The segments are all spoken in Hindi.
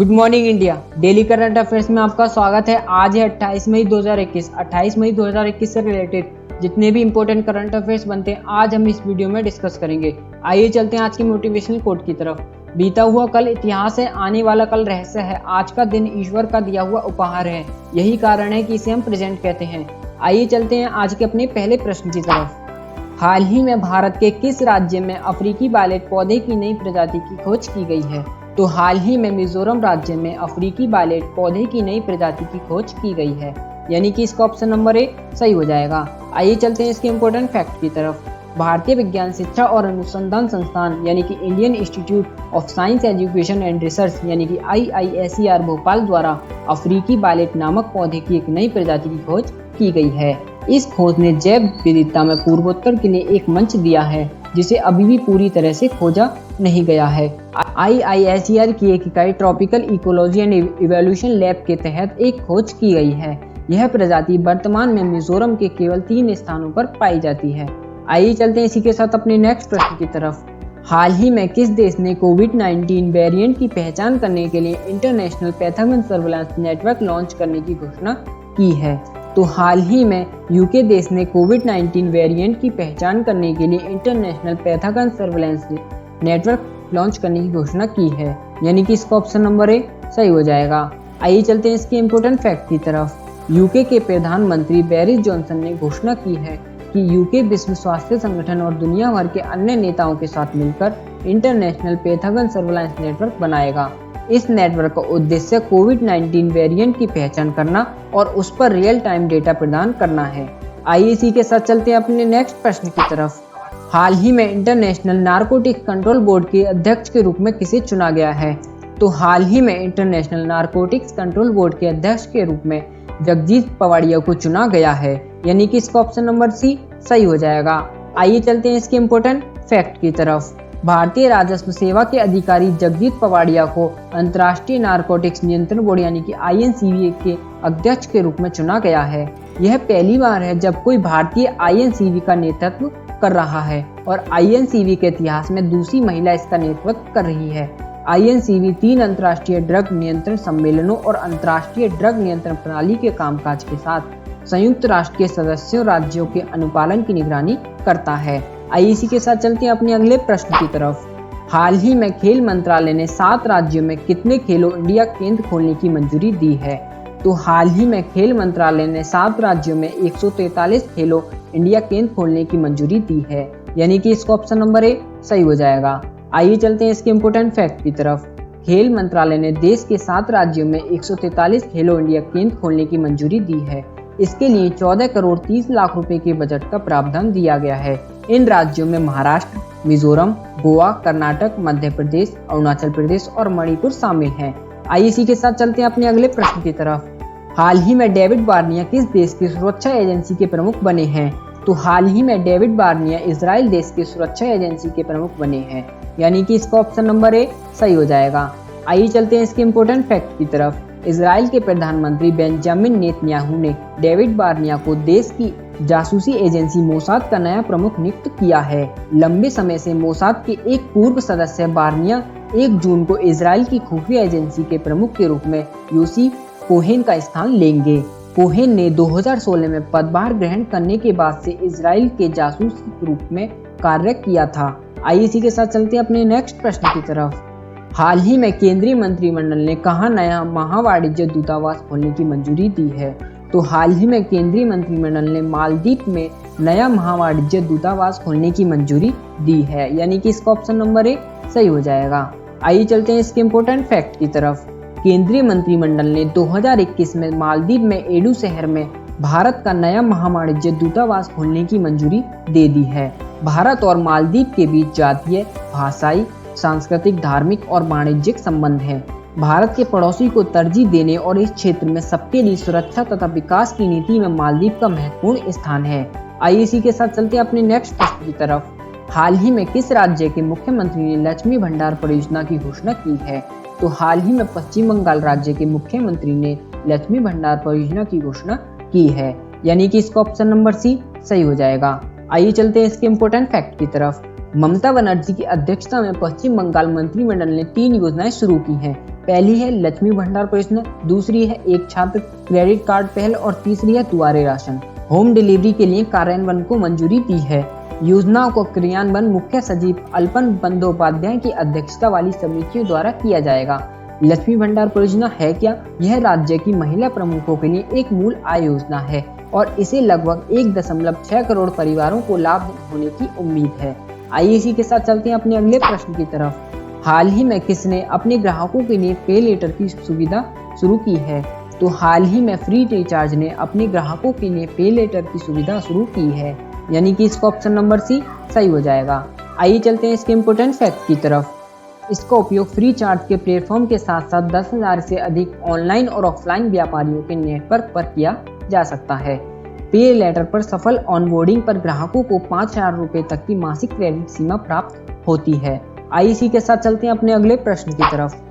Good morning India. Daily current affairs में आपका स्वागत है। आज है 28 मई 2021। 28 मई 2021 से रिलेटेड जितने भी इंपॉर्टेंट करंट अफेयर्स बनते हैं आज हम इस वीडियो में डिस्कस करेंगे। आइए चलते हैं आज की मोटिवेशनल कोट की तरफ। बीता हुआ कल इतिहास है, आने वाला कल रहस्य है। आज का दिन ईश्वर का दिया हुआ उपहार है, यही कारण है कि इसे हम प्रेजेंट कहते हैं। आइए चलते हैं आज के अपने पहले प्रश्न की तरफ। हाल ही में भारत के किस राज्य में अफ्रीकी बालेट पौधे की नई प्रजाति की खोज की गई है? तो हाल ही में मिजोरम राज्य में अफ्रीकी बालेट पौधे की नई प्रजाति की खोज की गई है, यानी कि इसका ऑप्शन नंबर ए सही हो जाएगा। आइए चलते हैं इसके इम्पोर्टेंट फैक्ट की तरफ। भारतीय विज्ञान शिक्षा और अनुसंधान संस्थान यानी कि Indian institute of science education and research यानी कि IISER भोपाल द्वारा अफ्रीकी बालेट नामक पौधे की एक नई प्रजाति की खोज की गई है। इस खोज ने जैव विविधता में पूर्वोत्तर के लिए एक मंच दिया है जिसे अभी भी पूरी तरह से खोजा नहीं गया है। IISER की एक इकाई tropical ecology and evolution lab के तहत एक खोज की गई है। यह प्रजाति वर्तमान में मिजोरम के केवल 3 स्थानों पर पाई जाती है। आइए चलते हैं इसी के साथ अपने नेक्स्ट प्रश्न की तरफ। हाल ही में किस देश ने कोविड-19 वेरिएंट की पहचान करने के लिए international pathogen surveillance network launch करने की घोषणा की है? तो हाल ही में यूके देश ने कोविड-19 वेरिएंट की पहचान करने के लिए international pathogen surveillance network launch करने की घोषणा की है, यानी कि इसका ऑप्शन नंबर ए सही हो जाएगा। आइए चलते हैं इसके इम्पोर्टेंट फैक्ट की तरफ। यूके के प्रधानमंत्री बोरिस जॉनसन ने घोषणा की है कि यूके विश्व स्वास्थ्य संगठन और दुनिया भर के अन्य नेताओं के साथ मिलकर इंटरनेशनल पैथोजन सर्विलांस नेटवर्क बनाएगा। इस नेटवर्क का उद्देश्य कोविड-19 वेरिएंट की पहचान करना और उस पर रियल टाइम डेटा प्रदान करना है। आइए इसी के साथ चलते हैं अपने नेक्स्ट प्रश्न की तरफ। हाल ही में इंटरनेशनल नारकोटिक्स कंट्रोल बोर्ड के अध्यक्ष के रूप में किसे चुना गया है? तो हाल ही में इंटरनेशनल नारकोटिक्स कंट्रोल बोर्ड के अध्यक्ष के रूप में जगजीत पवाड़िया को चुना गया है, यानी कि इसका ऑप्शन नंबर सी सही हो जाएगा। आइए चलते हैं इसके इम्पोर्टेंट फैक्ट की तरफ। भारतीय राजस्व सेवा के अधिकारी जगजीत पवाड़िया को अंतर्राष्ट्रीय नारकोटिक्स नियंत्रण बोर्ड यानी कि INCB के अध्यक्ष के रूप में चुना गया है। यह पहली बार है जब कोई भारतीय INCB का नेतृत्व कर रहा है और INCB के इतिहास में दूसरी महिला इसका नेतृत्व कर रही है। INCB 3 अंतर्राष्ट्रीय ड्रग नियंत्रण सम्मेलनों और अंतर्राष्ट्रीय ड्रग नियंत्रण प्रणाली के कामकाज के साथ संयुक्त राष्ट्र के सदस्यों राज्यों के अनुपालन की निगरानी करता है। आइए इसी के साथ चलते हैं अपने अगले प्रश्न की तरफ। हाल ही में खेल मंत्रालय ने 7 राज्यों में कितने खेलो इंडिया केंद्र खोलने की मंजूरी दी है? तो हाल ही में खेल मंत्रालय ने 7 राज्यों में 143 खेलो इंडिया केंद्र खोलने की मंजूरी दी है, यानी कि इसका ऑप्शन नंबर ए सही हो जाएगा। आइए चलते हैं इसके इम्पोर्टेंट फैक्ट की तरफ। खेल मंत्रालय ने देश के 7 राज्यों में 143 खेलो इंडिया केंद्र खोलने की मंजूरी दी है। इसके लिए 14 करोड़ 30 लाख रुपए के बजट का प्रावधान दिया गया है। इन राज्यों में महाराष्ट्र, मिजोरम, गोवा, कर्नाटक, मध्य प्रदेश, अरुणाचल प्रदेश और मणिपुर शामिल हैं। आइए इसी के साथ चलते हैं अपने अगले प्रश्न की तरफ। हाल ही में डेविड बार्निया किस देश की सुरक्षा एजेंसी के प्रमुख बने हैं? तो हाल ही में डेविड बार्निया इजराइल देश की सुरक्षा एजेंसी के प्रमुख बने हैं, यानी कि इसका ऑप्शन नंबर ए सही हो जाएगा। आइए चलते हैं इसके इम्पोर्टेंट फैक्ट की तरफ। इजराइल के प्रधानमंत्री बेंजामिन नेतन्याहू ने डेविड बार्निया को देश की जासूसी एजेंसी मोसाद का नया प्रमुख नियुक्त किया है। लंबे समय से मोसाद के एक पूर्व सदस्य बार्निया 1 जून को इजराइल की खुफिया एजेंसी के प्रमुख के रूप में योसी कोहेन का स्थान लेंगे। कोहेन ने 2016 में पदभार ग्रहण करने के बाद से इजराइल के जासूस के रूप में कार्य किया था। आइए इसी के साथ चलते हैं अपने नेक्स्ट प्रश्न की तरफ। हाल ही में केंद्रीय मंत्रिमंडल ने कहाँ नया महावाणिज्य दूतावास खोलने की मंजूरी दी है? तो हाल ही में केंद्रीय मंत्रिमंडल ने मालदीव में नया महावाणिज्य दूतावास खोलने की मंजूरी दी है, यानी कि इसका ऑप्शन नंबर ए सही हो जाएगा। आइए चलते हैं इसके इम्पोर्टेंट फैक्ट की तरफ। केंद्रीय मंत्रिमंडल ने 2021 में मालदीव में एडू शहर में भारत का नया महावाणिज्य दूतावास खोलने की मंजूरी दे दी है। भारत और मालदीव के बीच जातीय, भाषाई, सांस्कृतिक, धार्मिक और वाणिज्यिक संबंध हैं। भारत के पड़ोसी को तरजीह देने और इस क्षेत्र में सबके लिए सुरक्षा तथा विकास की नीति में मालदीव का महत्वपूर्ण स्थान है। आइए इसी के साथ चलते हैं अपने नेक्स्ट प्रश्न की तरफ। हाल ही में किस राज्य के मुख्यमंत्री ने लक्ष्मी भंडार परियोजना की घोषणा की है? तो हाल ही में पश्चिम बंगाल राज्य के मुख्यमंत्री ने लक्ष्मी भंडार परियोजना की घोषणा की है, यानी कि इसका ऑप्शन नंबर सी सही हो जाएगा। आइए चलते हैं इसके इम्पोर्टेंट फैक्ट की तरफ। ममता बनर्जी की अध्यक्षता में पश्चिम बंगाल मंत्रिमंडल ने 3 योजनाएं शुरू की हैं। पहली है लक्ष्मी भंडार परियोजना, दूसरी है एक छात्र क्रेडिट कार्ड पहल और तीसरी है दुआरे राशन। होम डिलीवरी के लिए कार्यान्वयन को मंजूरी दी है। योजनाओं को क्रियान्वयन मुख्य सचिव अल्पन बंदोपाध्याय की अध्यक्षता वाली समितियों द्वारा किया जाएगा। लक्ष्मी भंडार परियोजना है क्या? यह राज्य की महिला प्रमुखों के लिए एक मूल आय योजना है और इसे लगभग 1.6 करोड़ परिवारों को लाभ होने की उम्मीद है। आइए इसी के साथ चलते हैं अपने अगले प्रश्न की तरफ। हाल ही में किसने अपने ग्राहकों के लिए पे लेटर की सुविधा शुरू की है? तो हाल ही में फ्री रिचार्ज ने अपने ग्राहकों के लिए पे लेटर की सुविधा शुरू की है, यानी कि इसका ऑप्शन नंबर सी सही हो जाएगा। आइए चलते हैं इसके इम्पोर्टेंट फैक्ट की तरफ। इसका उपयोग फ्री चार्ज के प्लेटफॉर्म के साथ साथ 10,000 से अधिक ऑनलाइन और ऑफलाइन व्यापारियों के नेटवर्क पर किया जा सकता है। पे लेटर पर सफल ऑनबोर्डिंग पर ग्राहकों को 5,000 रुपए तक की मासिक क्रेडिट सीमा प्राप्त होती है। आईसी के साथ चलते हैं अपने अगले प्रश्न की तरफ।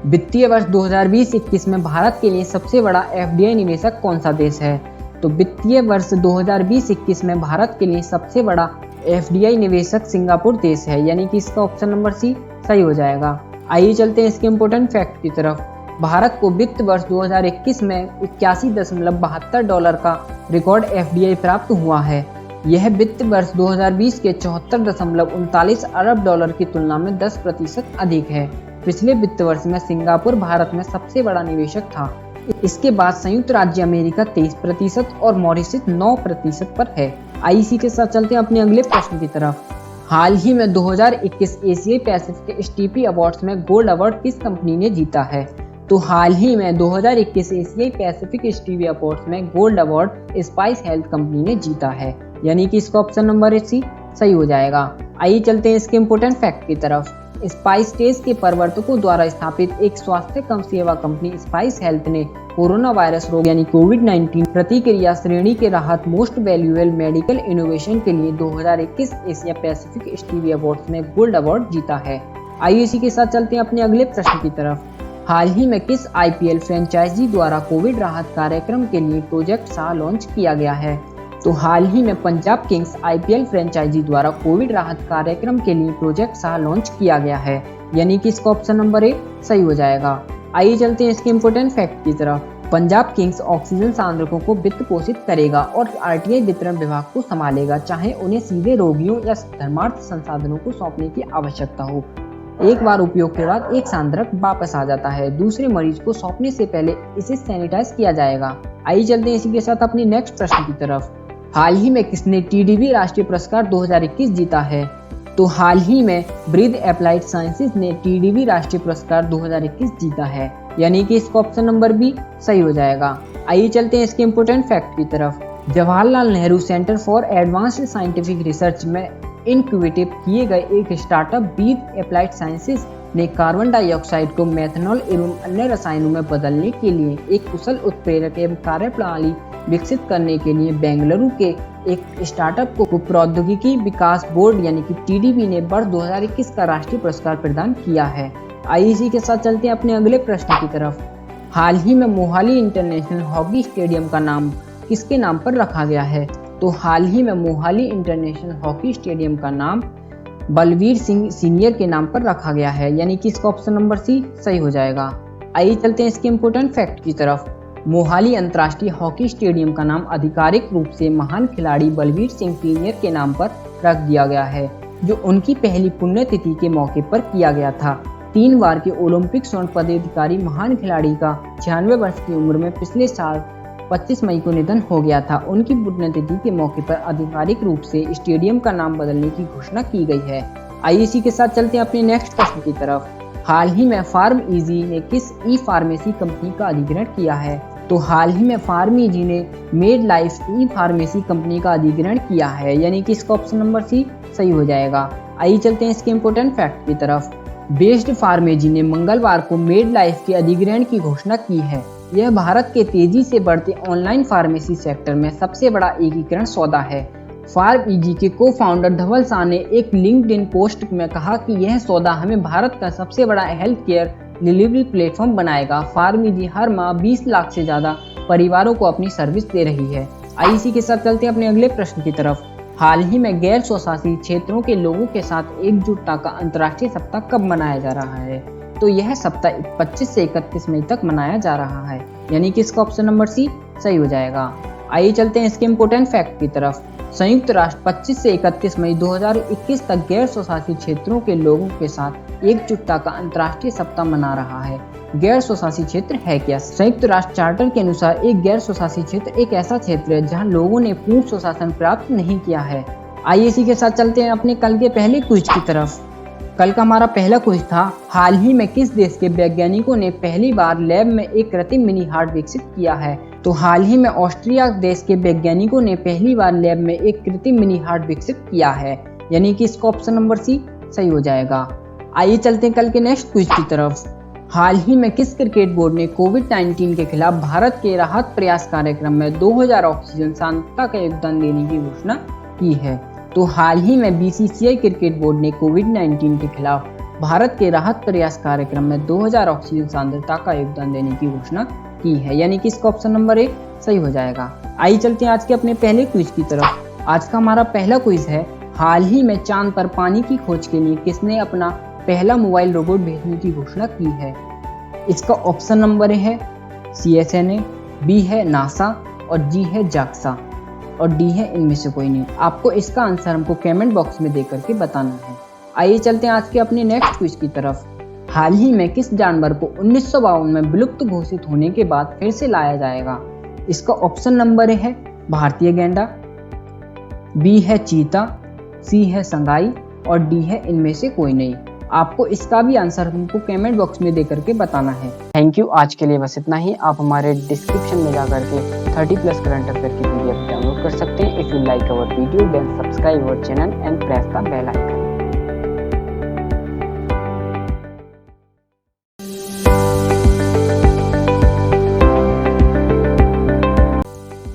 वित्तीय वर्ष 2020-21 में भारत के लिए सबसे बड़ा एफडीआई निवेशक कौन सा देश है? तो वित्तीय वर्ष 2020-21 में भारत के लिए सबसे बड़ा एफडीआई निवेशक सिंगापुर देश है, यानी कि इसका ऑप्शन नंबर सी सही हो जाएगा। आइए चलते हैं इसके इम्पोर्टेंट फैक्ट की तरफ। भारत को वित्त वर्ष 2021 में $81.72 का रिकॉर्ड एफडीआई प्राप्त हुआ है। यह वित्त वर्ष 2020 के $74.39 अरब की तुलना में 10% अधिक है। पिछले वित्त वर्ष में सिंगापुर भारत में सबसे बड़ा निवेशक था। इसके बाद संयुक्त राज्य अमेरिका 23% और मॉरिशस 9% पर है। आईसी के साथ चलते हैं अपने अगले प्रश्न की तरफ। हाल ही में 2021 एशियाई पैसिफिक स्टीपी अवार्ड्स में गोल्ड अवार्ड किस कंपनी ने जीता है? तो हाल ही में 2021 एशियाई पैसिफिक स्टीपी अवार्ड्स में gold award spice health company ने जीता है, यानी कि इसका ऑप्शन नंबर सी सही हो जाएगा। आइए चलते हैं इसके इम्पोर्टेंट फैक्ट की तरफ। स्पाइस टेस्ट के प्रवर्तकों द्वारा स्थापित एक स्वास्थ्य कम सेवा कंपनी स्पाइस हेल्थ ने कोरोना वायरस रोग यानी कोविड-19 प्रतिक्रिया श्रेणी के राहत मोस्ट वैल्यूएबल मेडिकल इनोवेशन के लिए 2021 एशिया पैसिफिक स्टीवी अवार्ड्स में गोल्ड अवार्ड जीता है। आइए इसी के साथ चलते हैं अपने अगले प्रश्न की तरफ। हाल ही में किस आईपीएल फ्रेंचाइजी द्वारा कोविड राहत कार्यक्रम के लिए प्रोजेक्ट शाह लॉन्च किया गया है? तो हाल ही में पंजाब किंग्स आईपीएल फ्रेंचाइजी द्वारा कोविड राहत कार्यक्रम के लिए प्रोजेक्ट शाह लॉन्च किया गया है, यानी कि इसका ऑप्शन नंबर ए सही हो जाएगा। आइए चलते हैं इसके इम्पोर्टेंट फैक्ट की तरफ। पंजाब किंग्स ऑक्सीजन सांद्रकों को वित्त पोषित करेगा और आरटीआई वितरण विभाग को संभालेगा, चाहे उन्हें सीधे रोगियों या धर्मार्थ संसाधनों को सौंपने की आवश्यकता हो। एक बार उपयोग के बाद एक सांद्रक वापस आ जाता है। दूसरे मरीज को सौंपने से पहले इसे सैनिटाइज किया जाएगा। आइए चलते हैं इसी के साथ अपनी नेक्स्ट प्रश्न की तरफ। हाल ही में किसने टीडीबी राष्ट्रीय पुरस्कार 2021 जीता है? तो हाल ही में ब्रीद एप्लाइड साइंसेज ने टीडीबी राष्ट्रीय पुरस्कार 2021 जीता है, यानी कि इसका ऑप्शन नंबर बी सही हो जाएगा। आइए चलते हैं इसके इम्पोर्टेंट फैक्ट की तरफ। Jawaharlal Nehru centre for advanced scientific research में इनक्यूबेट किए गए एक स्टार्टअप ब्रीद एप्लाइड साइंसेज ने कार्बन डाइऑक्साइड को मेथनॉल एवं अन्य रसायनों में बदलने के लिए एक कुशल उत्प्रेरक एवं कार्यप्रणाली विकसित करने के लिए बेंगलुरु के एक स्टार्टअप को प्रौद्योगिकी विकास बोर्ड यानी कि टीडीबी ने वर्ष 2021 का राष्ट्रीय पुरस्कार प्रदान किया है। आईसी के साथ चलते हैं अपने अगले प्रश्न की तरफ। हाल ही में मोहाली इंटरनेशनल हॉकी स्टेडियम का नाम किसके नाम पर रखा गया है? तो हाल ही में मोहाली इंटरनेशनल हॉकी स्टेडियम का नाम बलवीर सिंह सीनियर के नाम पर रखा गया है, यानी कि इसका ऑप्शन नंबर सी सही हो जाएगा। आइए चलते हैं इसके इम्पोर्टेंट फैक्ट की तरफ। मोहाली अंतर्राष्ट्रीय हॉकी स्टेडियम का नाम आधिकारिक रूप से महान खिलाड़ी बलवीर सिंह सीनियर के नाम पर रख दिया गया है, जो उनकी पहली पुण्यतिथि के मौके पर किया गया था। 3 बार के ओलंपिक स्वर्ण पदकाधिकारी महान खिलाड़ी का 96 वर्ष की उम्र में पिछले साल 25 मई को निधन हो गया था। उनकी पुण्यतिथि के मौके पर आधिकारिक रूप से स्टेडियम का नाम बदलने की घोषणा की गई है। आईसी के साथ चलते हैं अपने नेक्स्ट प्रश्न की तरफ। हाल ही में फार्म इजी ने किस ई फार्मेसी कंपनी का अधिग्रहण किया है? तो हाल ही में फार्म इजी ने मेड लाइफ ई फार्मेसी कंपनी का अधिग्रहण किया है, यानी कि इसका ऑप्शन नंबर सी सही हो जाएगा। आइए चलते हैं इसके इम्पोर्टेंट फैक्ट की तरफ। बेस्ट फार्मेजी ने मंगलवार को मेड लाइफ के अधिग्रहण की घोषणा की है। यह भारत के तेजी से बढ़ते ऑनलाइन फार्मेसी सेक्टर में सबसे बड़ा एकीकरण सौदा है। फार्म इजी के को फाउंडर धवल शाह ने एक लिंक्डइन पोस्ट में कहा कि यह सौदा हमें भारत का सबसे बड़ा हेल्थ केयर डिलीवरी प्लेटफॉर्म बनाएगा। फार्म इजी हर माह 20 लाख से ज्यादा परिवारों को अपनी सर्विस दे रही है। आईसी के साथ चलते हैं अपने अगले प्रश्न की तरफ। हाल ही में गैर स्वशासी क्षेत्रों के लोगों के साथ एकजुटता का अंतर्राष्ट्रीय सप्ताह कब मनाया जा रहा है? तो यह सप्ताह 25 से 31 मई तक मनाया जा रहा है, यानी कि इसका ऑप्शन नंबर सी सही हो जाएगा। आइए चलते हैं इसके इम्पोर्टेंट फैक्ट की तरफ। संयुक्त राष्ट्र 25 से 31 मई 2021 तक गैर स्वशासित क्षेत्रों के लोगों के साथ एकजुटता का अंतर्राष्ट्रीय सप्ताह मना रहा है। गैर स्वशासित क्षेत्र है क्या? संयुक्त राष्ट्र चार्टर के अनुसार एक गैर स्वशासित क्षेत्र एक ऐसा क्षेत्र है जहां लोगों ने पूर्ण स्वशासन प्राप्त नहीं किया है। आइए इसी के साथ चलते हैं अपने कल के पहले क्विज की तरफ। कल का हमारा पहला क्विज था, हाल ही में किस देश के वैज्ञानिकों ने पहली बार लैब में एक कृत्रिम मिनी हार्ट विकसित किया है? तो हाल ही में ऑस्ट्रिया देश के वैज्ञानिकों ने पहली बार लैब में एक कृत्रिम मिनी हार्ट विकसित किया है, यानी कि इसका ऑप्शन नंबर सी सही हो जाएगा। आइए चलते हैं कल के नेक्स्ट क्विज की तरफ। हाल ही में किस क्रिकेट बोर्ड ने कोविड-19 के खिलाफ भारत के राहत प्रयास कार्यक्रम में 2000 ऑक्सीजन सांद्रता का योगदान देने की घोषणा की है? तो हाल ही में बीसीसीआई क्रिकेट बोर्ड ने कोविड-19 के खिलाफ भारत के राहत प्रयास कार्यक्रम में 2000 ऑक्सीजन सांद्रता का योगदान देने की घोषणा की है, यानी कि इसका ऑप्शन नंबर ए सही हो जाएगा। आइए चलते हैं आज के अपने पहले क्विज की तरफ। आज का हमारा पहला क्विज है, हाल ही में चांद पर पानी की खोज के लिए किसने अपना पहला मोबाइल रोबोट भेजने की घोषणा की है? इसका ऑप्शन नंबर है CSNA, बी है नासा और जी है जाक्सा और डी है इनमें से कोई नहीं। आपको इसका आंसर हमको कमेंट बॉक्स में देकर के बताना है। आइए चलते हैं आज के अपने नेक्स्ट क्विज की तरफ। हाल ही में किस जानवर को 1952 में विलुप्त घोषित होने के बाद फिर से लाया जाएगा? इसका ऑप्शन नंबर है भारतीय गैंडा, बी है चीता, सी है संगाई और डी है इनमें से कोई नहीं। आपको इसका भी आंसर हमको कमेंट बॉक्स में देकर के बताना है। थैंक यू, आज के लिए बस इतना ही। आप हमारे डिस्क्रिप्शन में जाकर के 30+ करंट अफेयर की PDF डाउनलोड कर सकते हैं। If you like our video then subscribe our channel and press the bell icon.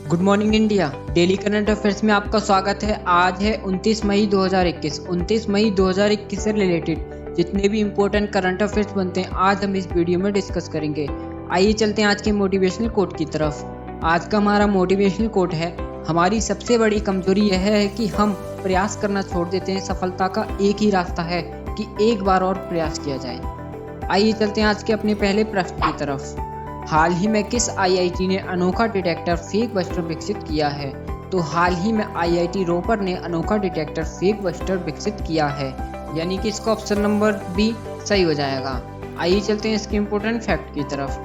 Good morning India, daily current affairs में आपका स्वागत है। आज है 29 मई 2021। 29 मई 2021 से रिलेटेड जितने भी इम्पोर्टेंट करंट अफेयर्स बनते हैं आज हम इस वीडियो में डिस्कस करेंगे। आइए चलते हैं आज के मोटिवेशनल कोट की तरफ। आज का हमारा मोटिवेशनल कोट है, हमारी सबसे बड़ी कमजोरी यह है कि हम प्रयास करना छोड़ देते हैं। सफलता का एक ही रास्ता है कि एक बार और प्रयास किया जाए। आइए चलते हैं आज के अपने पहले प्रश्न की तरफ। हाल ही में किस IIT ने अनोखा डिटेक्टर फेक बस्टर विकसित किया है? तो हाल ही में IIT रोपर ने अनोखा डिटेक्टर फेक बस्टर विकसित किया है, यानी कि इसका ऑप्शन नंबर बी सही हो जाएगा। आइए चलते हैं इसके इम्पोर्टेंट फैक्ट की तरफ।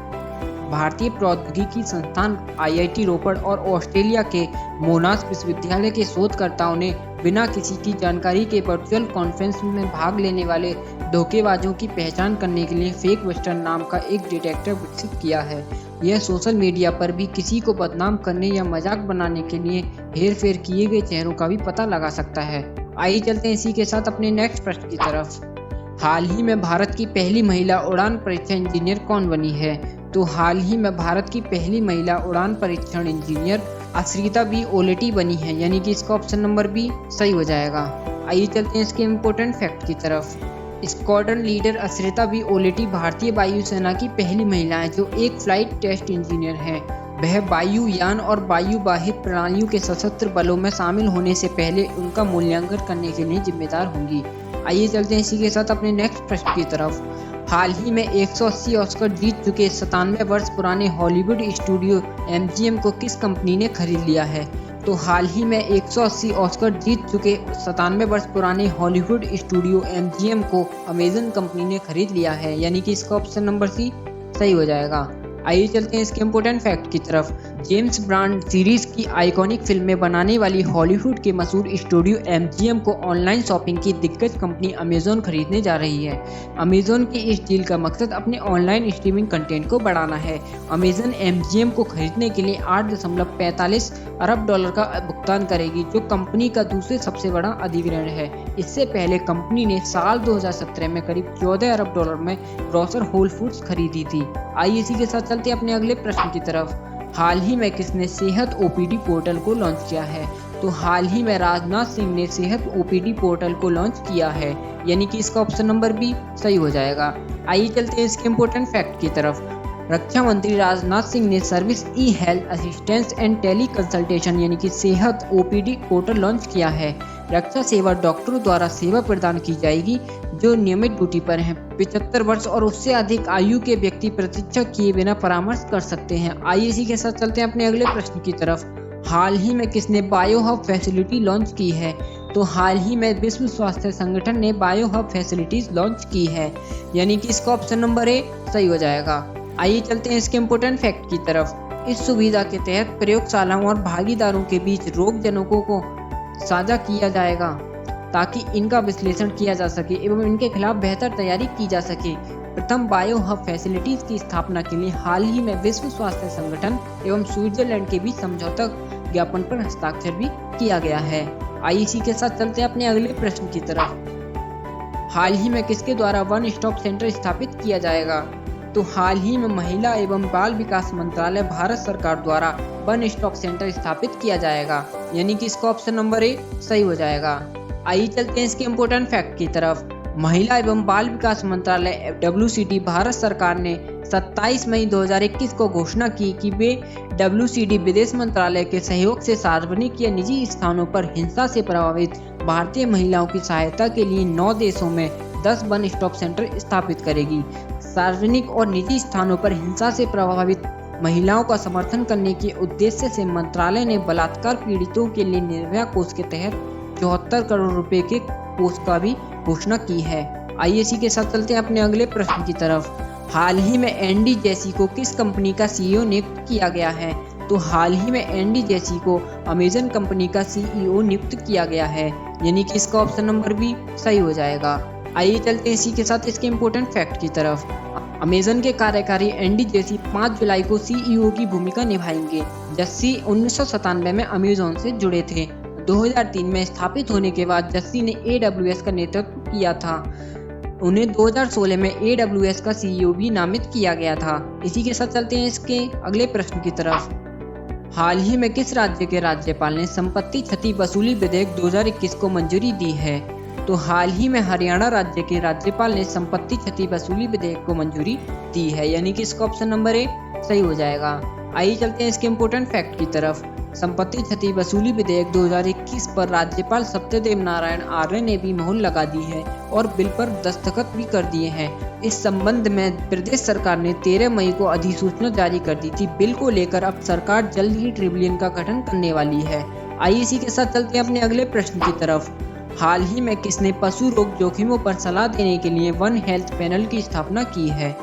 भारतीय प्रौद्योगिकी संस्थान IIT रोपड़ और ऑस्ट्रेलिया के मोनाश विश्वविद्यालय के शोधकर्ताओं ने बिना किसी की जानकारी के वर्चुअल कॉन्फ्रेंस में भाग लेने वाले धोखेबाजों की पहचान करने के लिए फेक बस्टर नाम का एक डिटेक्टर विकसित किया है। यह सोशल मीडिया पर भी किसी को बदनाम करने या मजाक बनाने के लिए हेरफेर किए गए चेहरों का भी पता लगा सकता है। आइए चलते हैं इसी के साथ अपने नेक्स्ट प्रश्न की तरफ। हाल ही में भारत की पहली महिला उड़ान परीक्षण इंजीनियर कौन बनी है? तो हाल ही में भारत की पहली महिला उड़ान परीक्षण इंजीनियर अश्रिता बी ओलेटी बनी है, यानी कि इसका ऑप्शन नंबर बी सही हो जाएगा। आइए चलते हैं इसके इम्पोर्टेंट फैक्ट की तरफ। स्क्वाड्रन लीडर अश्रिता बी ओलेटी भारतीय वायुसेना की पहली महिला है जो एक फ्लाइट टेस्ट इंजीनियर है। वह वायुयान और वायुवाहित प्रणालियों के सशस्त्र बलों में शामिल होने से पहले उनका मूल्यांकन करने के लिए जिम्मेदार होंगी। आइए चलते हैं इसी के साथ अपने नेक्स्ट प्रश्न की तरफ। हाल ही में 180 ऑस्कर जीत चुके 97 वर्ष पुराने हॉलीवुड स्टूडियो MGM को किस कंपनी ने खरीद लिया है? तो हाल ही में 180 ऑस्कर जीत चुके 97 वर्ष पुराने हॉलीवुड स्टूडियो MGM को अमेजन कंपनी ने खरीद लिया है, यानी कि इसका ऑप्शन नंबर सी सही हो जाएगा। आइए चलते हैं इसके इम्पोर्टेंट फैक्ट की तरफ। जेम्स बॉन्ड सीरीज की आइकॉनिक फिल्में बनाने वाली हॉलीवुड के मशहूर स्टूडियो MGM को ऑनलाइन शॉपिंग की दिग्गज कंपनी अमेजोन खरीदने जा रही है। अमेजोन की इस डील का मकसद अपने ऑनलाइन स्ट्रीमिंग कंटेंट को बढ़ाना है। अमेजन MGM को खरीदने के लिए $8.45 अरब का भुगतान करेगी, जो कंपनी का दूसरे सबसे बड़ा अधिग्रहण है। इससे पहले कंपनी ने साल 2017 में करीब $14 अरब में ग्रोसर होल फूड्स खरीदी थी। आइए इसी के साथ चलते हैं अपने अगले प्रश्न की तरफ। हाल ही में किसने सेहत OPD पोर्टल को लॉन्च किया है? तो हाल ही में राजनाथ सिंह ने सेहत OPD पोर्टल को लॉन्च किया है, यानी कि इसका ऑप्शन नंबर बी सही हो जाएगा। आइए चलते हैं इसके इम्पोर्टेंट फैक्ट की तरफ। रक्षा मंत्री राजनाथ सिंह ने service e health assistance and teleconsultation यानी कि सेहत OPD पोर्टल लॉन्च किया है। रक्षा सेवा डॉक्टरों द्वारा सेवा प्रदान की जाएगी जो नियमित ड्यूटी पर हैं। 75 वर्ष और उससे अधिक आयु के व्यक्ति प्रतीक्षा किए बिना परामर्श कर सकते हैं। आइए इसी के साथ चलते हैं अपने अगले प्रश्न की तरफ। हाल ही में किसने बायो हब फैसिलिटी लॉन्च की है? तो हाल ही में विश्व स्वास्थ्य संगठन ने बायो हब फैसिलिटीज लॉन्च की है, यानी कि इसका ऑप्शन नंबर ए सही हो जाएगा। आइए चलते हैं इसके इम्पोर्टेंट फैक्ट की तरफ। इस सुविधा के तहत प्रयोगशालाओं और भागीदारों के बीच रोगजनकों को साझा किया जाएगा ताकि इनका विश्लेषण किया जा सके एवं इनके खिलाफ बेहतर तैयारी की जा सके। प्रथम बायो हब फैसिलिटीज की स्थापना के लिए हाल ही में विश्व स्वास्थ्य संगठन एवं स्विट्जरलैंड के बीच समझौता ज्ञापन पर हस्ताक्षर भी किया गया है। आइए इसी के साथ चलते हैं अपने अगले प्रश्न की तरफ। हाल ही में किसके द्वारा वन स्टॉप सेंटर स्थापित किया जाएगा? तो हाल ही में महिला एवं बाल विकास मंत्रालय भारत सरकार द्वारा वन स्टॉप सेंटर स्थापित किया जाएगा, यानी कि इसका ऑप्शन नंबर ए सही हो जाएगा। आइए चलते हैं इसके इम्पोर्टेंट फैक्ट की तरफ। महिला एवं बाल विकास मंत्रालय WCD भारत सरकार ने 27 मई 2021 को घोषणा की कि वे WCD विदेश मंत्रालय के सहयोग से सार्वजनिक या निजी स्थानों पर हिंसा से प्रभावित भारतीय महिलाओं की सहायता के लिए 9 देशों में 10 वन स्टॉप सेंटर स्थापित करेगी। सार्वजनिक और निजी स्थानों पर हिंसा से प्रभावित महिलाओं का समर्थन करने के उद्देश्य से मंत्रालय ने बलात्कार पीड़ितों के लिए निर्भया कोष के तहत 74 करोड़ रुपए के कोष का भी घोषणा की है। आइए इसी के साथ चलते हैं अपने अगले प्रश्न की तरफ। हाल ही में एंडी जेसी को किस कंपनी का CEO नियुक्त किया गया है? तो हाल ही में एंडी जेसी को अमेजन कंपनी का CEO नियुक्त किया गया है, यानी कि इसका ऑप्शन नंबर बी सही हो जाएगा। आइए चलते हैं इसी के साथ इसके इम्पोर्टेंट फैक्ट की तरफ। अमेजन के कार्यकारी एंडी जेसी 5 जुलाई को CEO की भूमिका निभाएंगे। जस्सी 1997 में अमेजन से जुड़े थे। 2003 में स्थापित होने के बाद जस्सी ने AWS का नेतृत्व किया था। उन्हें 2016 में AWS का CEO भी नामित किया गया था। इसी के साथ चलते हैं इसके अगले प्रश्न की तरफ। हाल ही में किस राज्य के राज्यपाल ने संपत्ति क्षति वसूली विधेयक 2021 को मंजूरी दी है? तो हाल ही में हरियाणा राज्य के राज्यपाल ने संपत्ति क्षति वसूली विधेयक को मंजूरी दी है, यानी कि इसका ऑप्शन नंबर ए सही हो जाएगा। आइए चलते हैं इसके इम्पोर्टेंट फैक्ट की तरफ। संपत्ति क्षति वसूली विधेयक 2021 पर राज्यपाल सत्यदेव नारायण आर्य ने भी मोहर लगा दी है और बिल पर दस्तखत भी कर दिए हैं। इस संबंध में प्रदेश सरकार ने 13 मई को अधिसूचना जारी कर दी थी। बिल को लेकर अब सरकार जल्द ही ट्रिब्यूनल का गठन करने वाली है। आइए इसी के साथ चलते हैं अपने अगले प्रश्न की तरफ। हाल ही में किसने पशु रोग जोखिमों पर सलाह देने के लिए वन हेल्थ पैनल की स्थापना की है?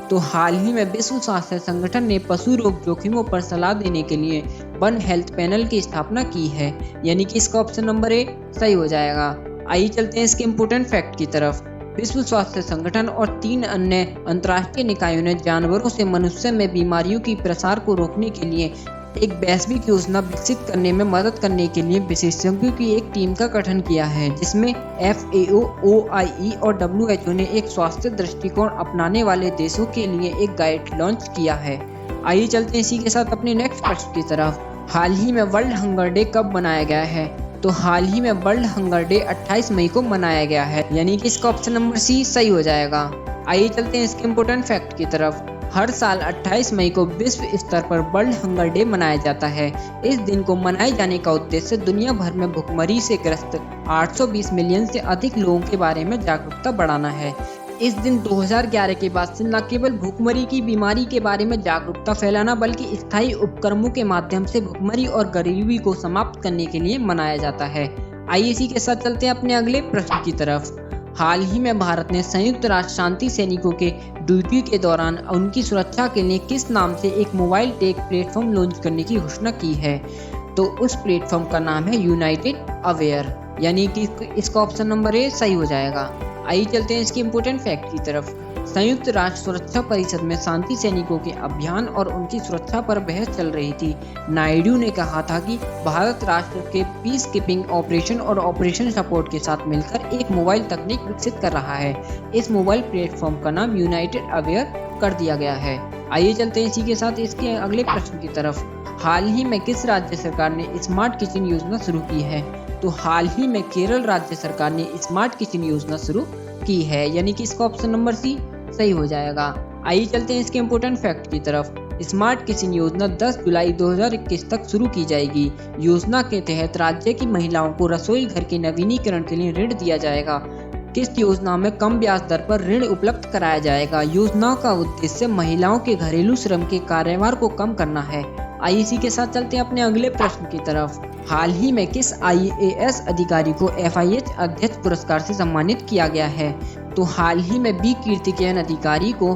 तो हाल ही में विश्व स्वास्थ्य संगठन ने पशु रोग जोखिमों पर सलाह देने के लिए वन हेल्थ पैनल की स्थापना की है, यानी कि इसका ऑप्शन नंबर ए सही हो जाएगा। आइए चलते हैं इसके इम्पोर्टेंट फैक्ट की तरफ। विश्व स्वास्थ्य संगठन और 3 अन्य अंतर्राष्ट्रीय निकायों ने जानवरों से मनुष्य में बीमारियों की प्रसार को रोकने के लिए एक वैश्विक योजना विकसित करने में मदद करने के लिए विशेषज्ञों की एक टीम का गठन किया है, जिसमें FAO, OIE और WHO ने एक स्वास्थ्य दृष्टिकोण अपनाने वाले देशों के लिए एक गाइड लॉन्च किया है। आइए चलते हैं इसी के साथ अपने नेक्स्ट प्रश्न की तरफ। हाल ही में वर्ल्ड हंगर डे कब मनाया गया है? तो हाल ही में वर्ल्ड हंगर डे 28 मई को मनाया गया है, यानी कि इसका ऑप्शन नंबर सी सही हो जाएगा। आइए चलते हैं इसके इम्पोर्टेंट फैक्ट की तरफ। हर साल 28 मई को विश्व स्तर पर वर्ल्ड हंगर डे मनाया जाता है। इस दिन को मनाए जाने का उद्देश्य दुनिया भर में भूखमरी से ग्रस्त 820 मिलियन से अधिक लोगों के बारे में जागरूकता बढ़ाना है। इस दिन 2011 के बाद से न केवल भूखमरी की बीमारी के बारे में जागरूकता फैलाना बल्कि स्थायी उपक्रमों के माध्यम से भूखमरी और गरीबी को समाप्त करने के लिए मनाया जाता है। आइए इसी के साथ चलते हैं अपने अगले प्रश्न की तरफ। हाल ही में भारत ने संयुक्त राष्ट्र शांति सैनिकों के ड्यूटी के दौरान उनकी सुरक्षा के लिए किस नाम से एक मोबाइल टेक प्लेटफॉर्म लॉन्च करने की घोषणा की है? तो उस प्लेटफॉर्म का नाम है यूनाइटेड अवेयर, यानी कि इसका ऑप्शन नंबर ए सही हो जाएगा। आइए चलते हैं इसके इम्पोर्टेंट फैक्ट की तरफ। संयुक्त राष्ट्र सुरक्षा परिषद में शांति सैनिकों के अभियान और उनकी सुरक्षा पर बहस चल रही थी। नायडू ने कहा था कि भारत राष्ट्र के पीस कीपिंग ऑपरेशन और ऑपरेशन सपोर्ट के साथ मिलकर एक मोबाइल तकनीक विकसित कर रहा है। इस मोबाइल प्लेटफॉर्म का नाम यूनाइटेड अवेयर कर दिया गया है। आइए चलते हैं इसी के साथ इसके अगले प्रश्न की तरफ। हाल ही में किस राज्य सरकार ने स्मार्ट किचन योजना शुरू की है? तो हाल ही में केरल राज्य सरकार ने स्मार्ट किचन योजना शुरू की है, यानी कि इसका ऑप्शन नंबर सी सही हो जाएगा। आइए चलते हैं इसके इम्पोर्टेंट फैक्ट की तरफ। स्मार्ट किचन योजना 10 जुलाई 2021 तक शुरू की जाएगी। योजना के तहत राज्य की महिलाओं को रसोई घर के नवीनीकरण के लिए ऋण दिया जाएगा। किस्त योजना में कम ब्याज दर पर ऋण उपलब्ध कराया जाएगा। योजना का उद्देश्य महिलाओं के घरेलू श्रम के कार्यभार को कम करना है। आइए इसी के साथ चलते हैं अपने अगले प्रश्न की तरफ। हाल ही में किस IAS अधिकारी को FIH अध्यक्ष पुरस्कार से सम्मानित किया गया है? तो हाल ही में बी कीर्तिकेयन अधिकारी को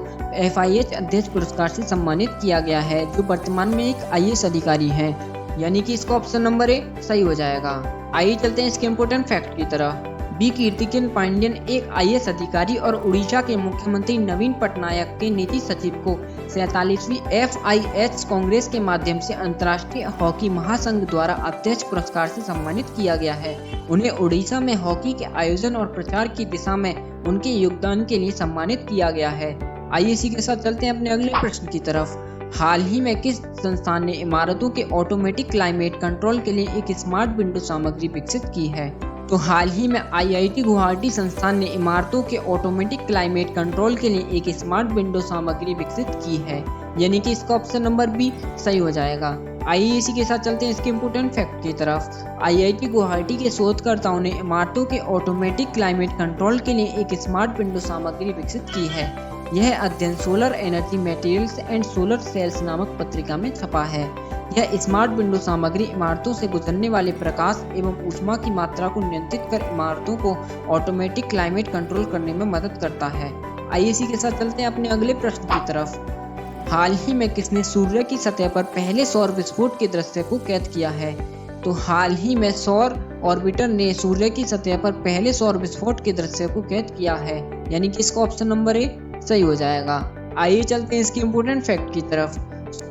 FIH अध्यक्ष पुरस्कार से सम्मानित किया गया है, जो वर्तमान में एक IAS अधिकारी हैं। यानी कि इसका ऑप्शन नंबर ए सही हो जाएगा। आइए चलते हैं इसके इम्पोर्टेंट फैक्ट की तरफ। बी कीर्तिकेयन पांड्यन एक IAS अधिकारी और उड़ीसा के मुख्यमंत्री नवीन पटनायक के निजी सचिव को 47वीं FIH कांग्रेस के माध्यम से अंतर्राष्ट्रीय हॉकी महासंघ द्वारा अध्यक्ष पुरस्कार से सम्मानित किया गया है। उन्हें उड़ीसा में हॉकी के आयोजन और प्रचार की दिशा में उनके योगदान के लिए सम्मानित किया गया है। आइए इसी के साथ चलते हैं अपने अगले प्रश्न की तरफ। हाल ही में किस संस्थान ने इमारतों के ऑटोमेटिक क्लाइमेट कंट्रोल के लिए एक स्मार्ट विंडो सामग्री विकसित की है? तो हाल ही में IIT गुवाहाटी संस्थान ने इमारतों के ऑटोमेटिक क्लाइमेट कंट्रोल के लिए एक स्मार्ट विंडो सामग्री विकसित की है। यानी कि इसका ऑप्शन नंबर बी सही हो जाएगा। आइए इसी के साथ चलते हैं इसके इम्पोर्टेंट फैक्ट की तरफ। IIT गुवाहाटी के शोधकर्ताओं ने इमारतों के ऑटोमेटिक क्लाइमेट कंट्रोल के लिए एक स्मार्ट विंडो सामग्री विकसित की है। यह अध्ययन solar energy materials and solar cells नामक पत्रिका में छपा है। यह स्मार्ट विंडो सामग्री इमारतों से गुजरने वाले प्रकाश एवं ऊष्मा की मात्रा को नियंत्रित कर इमारतों को ऑटोमेटिक क्लाइमेट कंट्रोल करने में मदद करता है। आइए इसी के साथ चलते हैं अपने अगले प्रश्न की तरफ। हाल ही में किसने सूर्य की सतह पर पहले सौर विस्फोट के दृश्य को कैद किया है? तो हाल ही में सौर ऑर्बिटर ने सूर्य की सतह पर पहले सौर विस्फोट के दृश्य को कैद किया है। यानी कि इसका ऑप्शन नंबर ए सही हो जाएगा। आइए चलते हैं इसकी इम्पोर्टेंट फैक्ट की तरफ।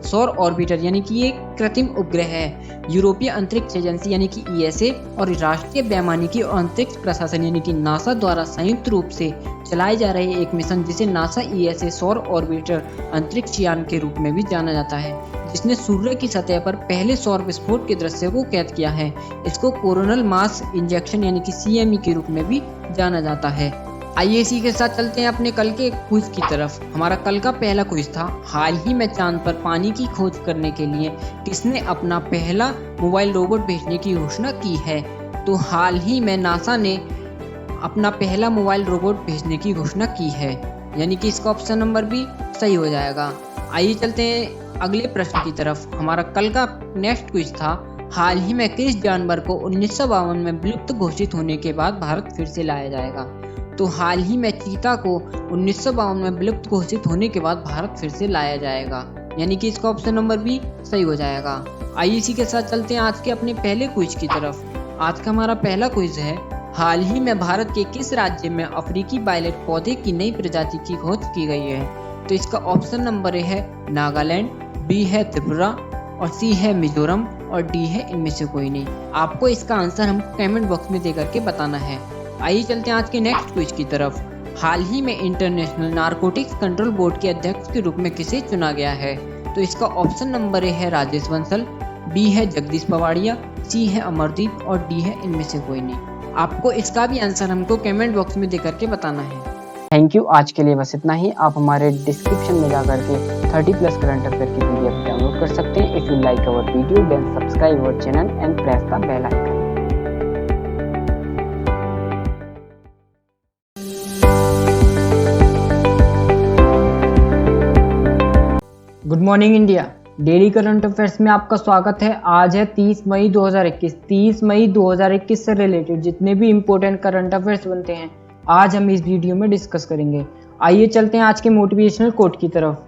सौर ऑर्बिटर यानी कि ये कृत्रिम उपग्रह है। यूरोपीय अंतरिक्ष एजेंसी यानी कि ESA और राष्ट्रीय वैमानिकी और अंतरिक्ष प्रशासन यानी कि नासा द्वारा संयुक्त रूप से चलाए जा रहे एक मिशन, जिसे नासा ESA सौर ऑर्बिटर अंतरिक्ष यान के रूप में भी जाना जाता है, जिसने सूर्य की सतह पर पहले सौर विस्फोट के दृश्य को कैद किया है। इसको कोरोनल मास इंजेक्शन यानी कि CME के रूप में भी जाना जाता है। आइए इसी के साथ चलते हैं अपने कल के क्विज की तरफ। हमारा कल का पहला क्विज था, हाल ही में चांद पर पानी की खोज करने के लिए किसने अपना पहला मोबाइल रोबोट भेजने की घोषणा की है? तो हाल ही में नासा ने अपना पहला मोबाइल रोबोट भेजने की घोषणा की है। यानी कि इसका ऑप्शन नंबर बी सही हो जाएगा। आइए चलते हैं अगले प्रश्न की तरफ। हमारा कल का नेक्स्ट क्विज था, हाल ही में किस जानवर को 1952 में विलुप्त घोषित होने के बाद भारत फिर से लाया जाएगा? तो हाल ही में चीता को 1952 में विलुप्त घोषित होने के बाद भारत फिर से लाया जाएगा। यानी कि इसका ऑप्शन नंबर बी सही हो जाएगा। आइए इसी के साथ चलते हैं आज के अपने पहले क्विज की तरफ। आज का हमारा पहला क्विज है, हाल ही में भारत के किस राज्य में अफ्रीकी वायलेट पौधे की नई प्रजाति की खोज की गई है? तो इसका ऑप्शन नंबर ए है नागालैंड, बी है त्रिपुरा और सी है मिजोरम और डी है इनमें से कोई नहीं। आपको इसका आंसर हमको कमेंट बॉक्स में देकर के बताना है। आइए चलते हैं आज के नेक्स्ट क्विज की तरफ। हाल ही में इंटरनेशनल नारकोटिक्स कंट्रोल बोर्ड के अध्यक्ष के रूप में किसे चुना गया है? तो इसका ऑप्शन नंबर ए है राजेश बंसल, बी है जगदीश पवाड़िया, सी है अमरदीप और डी है इनमें से कोई नहीं। आपको इसका भी आंसर हमको कमेंट बॉक्स में देकर के बताना है। Thank you. आज के लिए बस इतना ही। आप हमारे डिस्क्रिप्शन में जाकर के 30+ करंट अफेयर की PDF डाउनलोड कर सकते हैं। If you like our video then subscribe our channel and press the bell icon. Good morning India, daily current affairs में आपका स्वागत है। आज है 30 मई 2021। 30 मई 2021 से रिलेटेड जितने भी इम्पोर्टेंट करंट अफेयर्स बनते हैं आज हम इस वीडियो में डिस्कस करेंगे। आइए चलते हैं आज के मोटिवेशनल कोट की तरफ।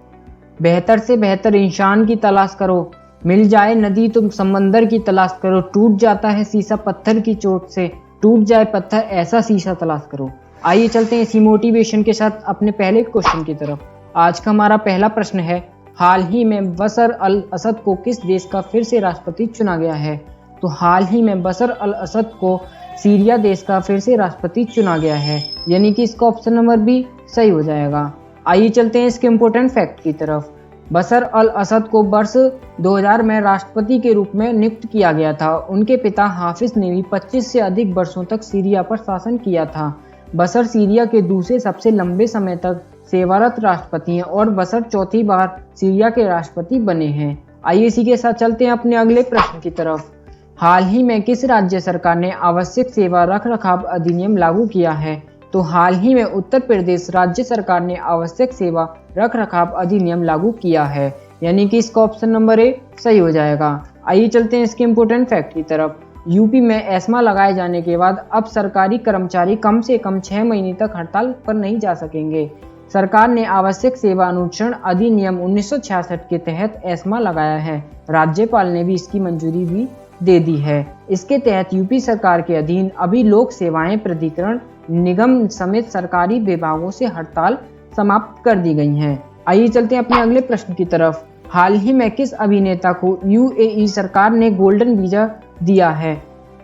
बेहतर से बेहतर इंसान की तलाश करो, मिल जाए नदी तुम समंदर की तलाश करो, टूट जाता है शीशा पत्थर की चोट से, टूट जाए पत्थर ऐसा शीशा तलाश करो। आइए चलते हैं इसी मोटिवेशन के साथ अपने पहले क्वेश्चन की तरफ। आज का हमारा पहला प्रश्न है, हाल ही में बशर अल असद को किस देश का फिर से राष्ट्रपति चुना गया है? तो हाल ही में बशर अल असद को सीरिया देश का फिर से राष्ट्रपति चुना गया है। यानी कि इसका ऑप्शन नंबर बी सही हो जाएगा। आइए चलते हैं इसके इम्पोर्टेंट फैक्ट की तरफ। बशर अल असद को वर्ष 2000 में राष्ट्रपति के रूप में नियुक्त किया गया था। उनके पिता हाफिज ने भी 25 से अधिक वर्षों तक सीरिया पर शासन किया था। बशर सीरिया के दूसरे सबसे लंबे समय तक सेवारत राष्ट्रपति हैं और बशर चौथी बार सीरिया के राष्ट्रपति बने हैं। आइए इसी के साथ चलते हैं अपने अगले प्रश्न की तरफ। हाल ही में किस राज्य सरकार ने आवश्यक सेवा रखरखाव अधिनियम लागू किया है? तो हाल ही में उत्तर प्रदेश राज्य सरकार ने आवश्यक सेवा रखरखाव अधिनियम लागू किया है, यानी कि इसका ऑप्शन नंबर ए सही हो जाएगा। आइए चलते हैं इसके इम्पोर्टेंट फैक्ट की तरफ। यूपी में एस्मा लगाए जाने के बाद अब सरकारी कर्मचारी कम से कम 6 महीने तक हड़ताल पर नहीं जा सकेंगे। सरकार ने आवश्यक सेवा अनुच्छेद अधिनियम 1966 के तहत एस्मा लगाया है। राज्यपाल ने भी इसकी मंजूरी भी दे दी है। इसके तहत यूपी सरकार के अधीन अभी लोक सेवाएं प्राधिकरण निगम समेत सरकारी विभागों से हड़ताल समाप्त कर दी गई हैं। आइए चलते हैं अपने अगले प्रश्न की तरफ। हाल ही में किस अभिनेता को यूएई सरकार ने गोल्डन वीजा दिया है?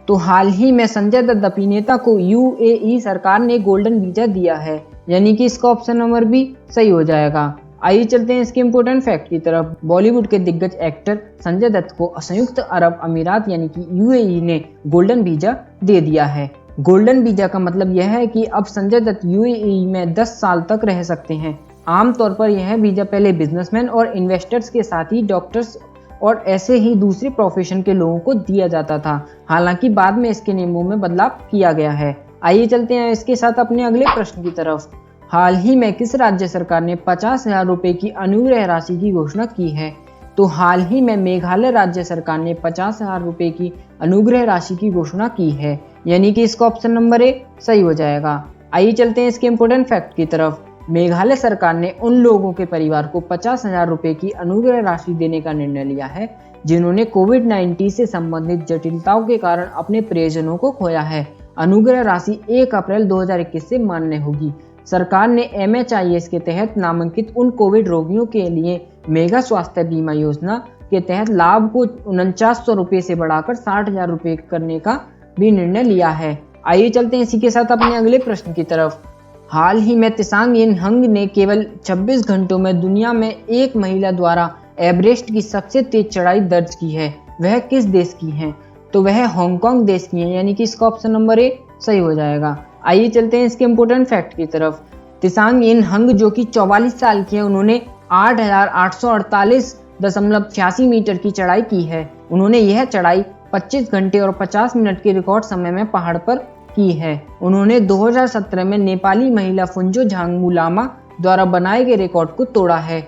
तो हाल ही में संजय दत्त अभिनेता को यूएई सरकार ने गोल्डन वीजा दिया है, यानी कि इसका ऑप्शन नंबर बी सही हो जाएगा। आइए चलते हैं इसके इम्पोर्टेंट फैक्ट की तरफ। बॉलीवुड के दिग्गज एक्टर संजय दत्त को संयुक्त अरब अमीरात यानी कि यूएई ने गोल्डन वीजा दे दिया है। गोल्डन वीजा का मतलब यह है कि अब संजय दत्त यूएई में 10 साल तक रह सकते हैं। आमतौर पर यह वीजा पहले बिजनेसमैन और इन्वेस्टर्स के साथ ही डॉक्टर्स और ऐसे ही दूसरे प्रोफेशन के लोगों को दिया जाता था। हालांकि बाद में इसके नियमों में बदलाव किया गया है। आइए चलते हैं इसके साथ अपने अगले प्रश्न की तरफ। हाल ही में किस राज्य सरकार ने 50,000 रुपए की अनुग्रह राशि की घोषणा की है? तो हाल ही में मेघालय राज्य सरकार ने 50,000 रुपए की अनुग्रह राशि की घोषणा की है, यानी कि इसका ऑप्शन नंबर ए सही हो जाएगा। आइए चलते हैं इसके इम्पोर्टेंट फैक्ट की तरफ। मेघालय सरकार ने उन लोगों के परिवार को 50,000 रुपए की अनुग्रह राशि देने का निर्णय लिया है जिन्होंने कोविड-19 से संबंधित जटिलताओं के कारण अपने प्रियजनों को खोया है। अनुग्रह राशि 1 अप्रैल 2021 से मान्य होगी। सरकार ने MHIS के तहत नामांकित उन कोविड रोगियों के लिए मेगा स्वास्थ्य बीमा योजना के तहत लाभ को 4900 रुपये से बढ़ाकर 60,000 रुपये करने का भी निर्णय लिया है। आइए चलते हैं इसी के साथ अपने अगले प्रश्न की तरफ। हाल ही में त्सांग यिनहंग ने केवल 26 घंटों में दुनिया में एक महिला द्वारा एवरेस्ट की सबसे तेज चढ़ाई दर्ज की है। वह किस देश की है? तो वह हांगकांग देश की है, यानी कि इसका ऑप्शन नंबर ए सही हो जाएगा। आइए चलते हैं इसके इम्पोर्टेंट फैक्ट की तरफ। त्सांग यिनहंग जो कि 44 साल की है, उन्होंने 8,848.86 मीटर की चढ़ाई की है। उन्होंने यह चढ़ाई 25 घंटे और 50 मिनट के रिकॉर्ड समय में पहाड़ पर की है। उन्होंने 2017 में नेपाली महिला फुंजो झांगमू लामा द्वारा बनाए गए रिकॉर्ड को तोड़ा है,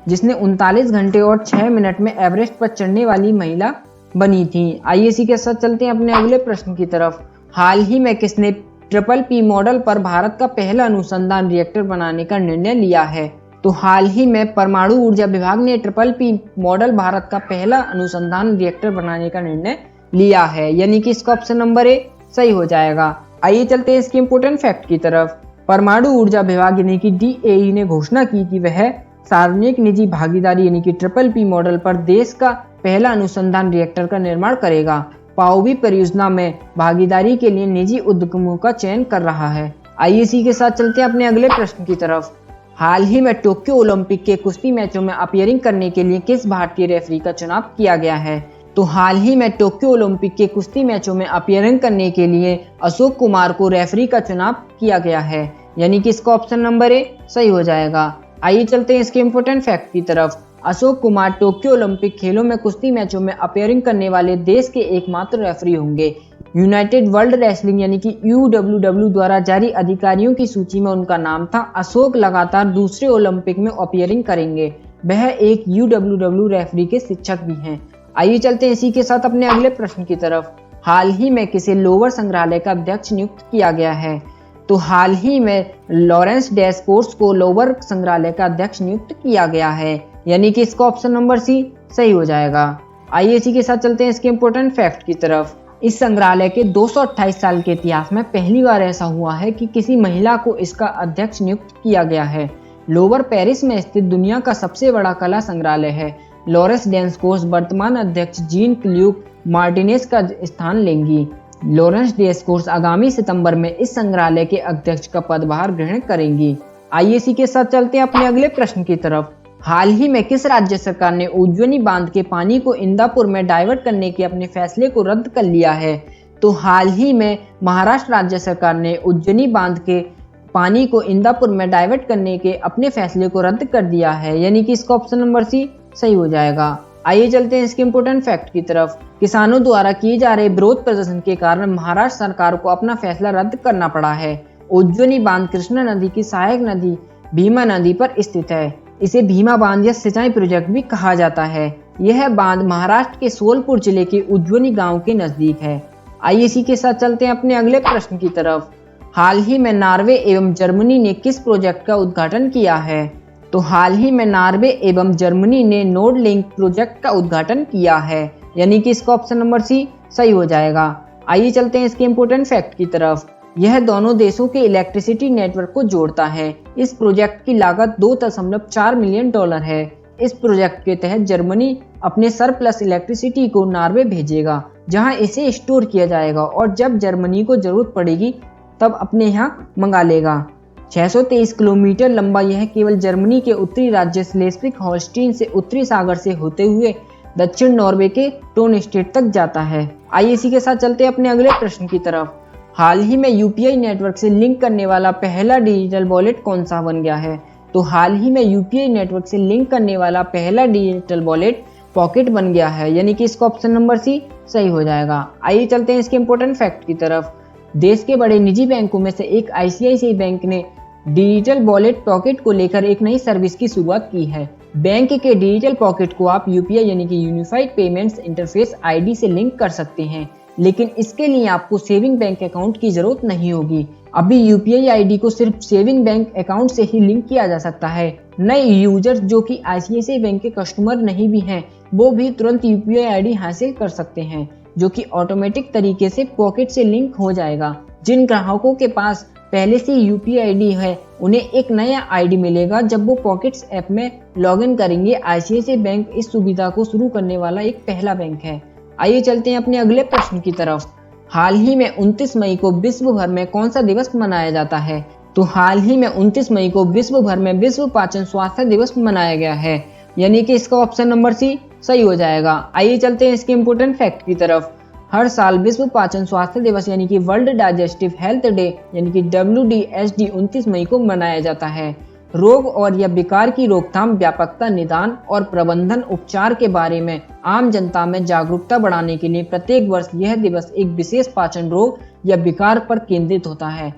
जिसने 39 घंटे और 6 मिनट में एवरेस्ट पर चढ़ने वाली महिला बनी थी। आइए इसी के साथ चलते हैं अपने अगले प्रश्न की तरफ। हाल ही में किसने PPP मॉडल पर भारत का पहला अनुसंधान रिएक्टर बनाने का निर्णय लिया है? तो हाल ही में परमाणु ऊर्जा विभाग ने PPP मॉडल भारत का पहला अनुसंधान रिएक्टर बनाने का निर्णय लिया है, यानी कि इसका ऑप्शन नंबर ए सही हो जाएगा। आइए चलते हैं इसके इम्पोर्टेंट फैक्ट की तरफ। परमाणु ऊर्जा विभाग यानी कि DAE ने घोषणा की कि वह सार्वजनिक निजी भागीदारी यानी कि PPP मॉडल पर देश का पहला अनुसंधान रिएक्टर का निर्माण करेगा। पाओवी परियोजना में भागीदारी के लिए निजी उद्यमों का चयन कर रहा है। आइए इसी के साथ चलते हैं अपने अगले प्रश्न की तरफ। हाल ही में टोक्यो ओलंपिक के कुश्ती मैचों में अपीयरिंग करने के लिए किस भारतीय रेफरी का चुनाव किया गया है? तो हाल ही में टोक्यो ओलंपिक के कुश्ती मैचों में अपीयरिंग करने के लिए अशोक कुमार को रेफरी का चुनाव किया गया है, यानी कि इसका ऑप्शन नंबर ए सही हो जाएगा। आइए चलते हैं इसके इम्पोर्टेंट फैक्ट की तरफ। अशोक कुमार टोक्यो ओलंपिक खेलों में कुश्ती मैचों में अपीयरिंग करने वाले देश के एकमात्र रेफरी होंगे। यूनाइटेड वर्ल्ड रेसलिंग यानी कि UWW द्वारा जारी अधिकारियों की सूची में उनका नाम था। अशोक लगातार दूसरे ओलंपिक में अपीयरिंग करेंगे। वह एक UWW रेफरी के शिक्षक भी हैं। आइए चलते हैं इसी के साथ अपने अगले प्रश्न की तरफ। हाल ही में किसे लोवर संग्रहालय का अध्यक्ष नियुक्त किया गया है? तो हाल ही में लॉरेंस डेस्कोर्स को लोवर संग्रहालय का अध्यक्ष नियुक्त किया गया है, यानी कि इसका ऑप्शन नंबर सी सही हो जाएगा। आइए इसी के साथ चलते हैं इसके इम्पोर्टेंट फैक्ट की तरफ। इस संग्रहालय के 228 साल के इतिहास में पहली बार ऐसा हुआ है कि किसी महिला को इसका अध्यक्ष नियुक्त किया गया है। लोवर पेरिस में स्थित दुनिया का सबसे बड़ा कला संग्रहालय है। लॉरेंस डेस्कोर्स वर्तमान अध्यक्ष जीन क्ल्यूक मार्टिनेज का स्थान लेंगी। लॉरेंस डेस्कोर्स आगामी सितंबर में इस संग्रहालय के अध्यक्ष का पदभार ग्रहण करेंगी। आइए इसी के साथ चलते हैं अपने अगले प्रश्न की तरफ। हाल ही में किस राज्य सरकार ने उज्जैनी बांध के पानी को इंदापुर में डाइवर्ट करने के अपने फैसले को रद्द कर लिया है? तो हाल ही में महाराष्ट्र राज्य सरकार ने उज्जैनी बांध के पानी को इंदापुर में डाइवर्ट करने के अपने फैसले को रद्द कर दिया है, यानी कि इसका ऑप्शन नंबर सी सही हो जाएगा। आइए चलते हैं इसके इम्पोर्टेंट फैक्ट की तरफ। किसानों द्वारा किए जा रहे विरोध प्रदर्शन के कारण महाराष्ट्र सरकार को अपना फैसला रद्द करना पड़ा है। उज्जैनी बांध कृष्णा नदी की सहायक नदी भीमा नदी पर स्थित है। इसे भीमा बांध या सिंचाई प्रोजेक्ट भी कहा जाता है। यह बांध महाराष्ट्र के सोलपुर जिले के उज्जैनी गांव के नजदीक है। आइए इसी के साथ चलते हैं अपने अगले प्रश्न की तरफ। हाल ही में नॉर्वे एवं जर्मनी ने किस प्रोजेक्ट का उद्घाटन किया है? तो हाल ही में नॉर्वे एवं जर्मनी ने नोर्ड लिंक प्रोजेक्ट का उद्घाटन किया है, यानी कि इसका ऑप्शन नंबर सी सही हो जाएगा। आइए चलते हैं इसके इम्पोर्टेंट फैक्ट की तरफ। यह दोनों देशों के इलेक्ट्रिसिटी नेटवर्क को जोड़ता है। इस प्रोजेक्ट की लागत $2.4 मिलियन है। इस प्रोजेक्ट के तहत जर्मनी अपने सरप्लस इलेक्ट्रिसिटी को नॉर्वे भेजेगा, जहां इसे स्टोर किया जाएगा और जब जर्मनी को जरूरत पड़ेगी तब अपने यहाँ मंगा लेगा। 623 किलोमीटर लंबा यह केवल जर्मनी के उत्तरी राज्य स्लेस्विग होल्स्टीन से उत्तरी सागर से होते हुए दक्षिण नॉर्वे के टोन स्टेट तक जाता है। आइए इसी के साथ चलते हैं अपने अगले प्रश्न की तरफ। हाल ही में यूपीआई नेटवर्क से लिंक करने वाला पहला डिजिटल वॉलेट कौन सा बन गया है? तो हाल ही में यूपीआई नेटवर्क से लिंक करने वाला पहला डिजिटल वॉलेट पॉकेट बन गया है, यानी कि इसका ऑप्शन नंबर सी सही हो जाएगा। आइए चलते हैं इसके इम्पोर्टेंट फैक्ट की तरफ। देश के बड़े निजी बैंकों में से एक आईसीआईसीआई बैंक ने डिजिटल वॉलेट पॉकेट को लेकर एक नई सर्विस की शुरुआत की है। बैंक के डिजिटल पॉकेट को आप यूपीआई यानी कि यूनिफाइड पेमेंट्स इंटरफेस आईडी से लिंक कर सकते हैं, लेकिन इसके लिए आपको सेविंग बैंक अकाउंट की जरूरत नहीं होगी। अभी यूपीआई आईडी को सिर्फ सेविंग बैंक अकाउंट से ही लिंक किया जा सकता है। नए यूजर्स जो कि आईसीआईसीआई बैंक के कस्टमर नहीं भी हैं, वो भी तुरंत यूपीआई आईडी हासिल कर सकते हैं, जो कि ऑटोमेटिक तरीके से पॉकेट से लिंक हो जाएगा। जिन ग्राहकों के पास पहले से यूपीआई आईडी है, उन्हें एक नया आईडी मिलेगा जब वो पॉकेट्स ऐप में लॉगिन करेंगे। आईसीआईसीआई बैंक इस सुविधा को शुरू करने वाला एक पहला बैंक है। आइए चलते हैं अपने अगले प्रश्न की तरफ। हाल ही में 29 मई को विश्व भर में कौन सा दिवस मनाया जाता है? तो हाल ही में 29 मई को विश्व भर में विश्व पाचन स्वास्थ्य दिवस मनाया गया है, यानी कि इसका ऑप्शन नंबर सी सही हो जाएगा। आइए चलते हैं इसके इम्पोर्टेंट फैक्ट की तरफ। हर साल विश्व पाचन स्वास्थ्य दिवस यानी कि वर्ल्ड डाइजेस्टिव हेल्थ डे यानी कि WDHD 29 मई को मनाया जाता है। रोग और या विकार की रोकथाम, व्यापकता, निदान और प्रबंधन उपचार के बारे में आम जनता में जागरूकता बढ़ाने के लिए प्रत्येक वर्ष यह दिवस एक विशेष पाचन रोग या विकार पर केंद्रित होता है।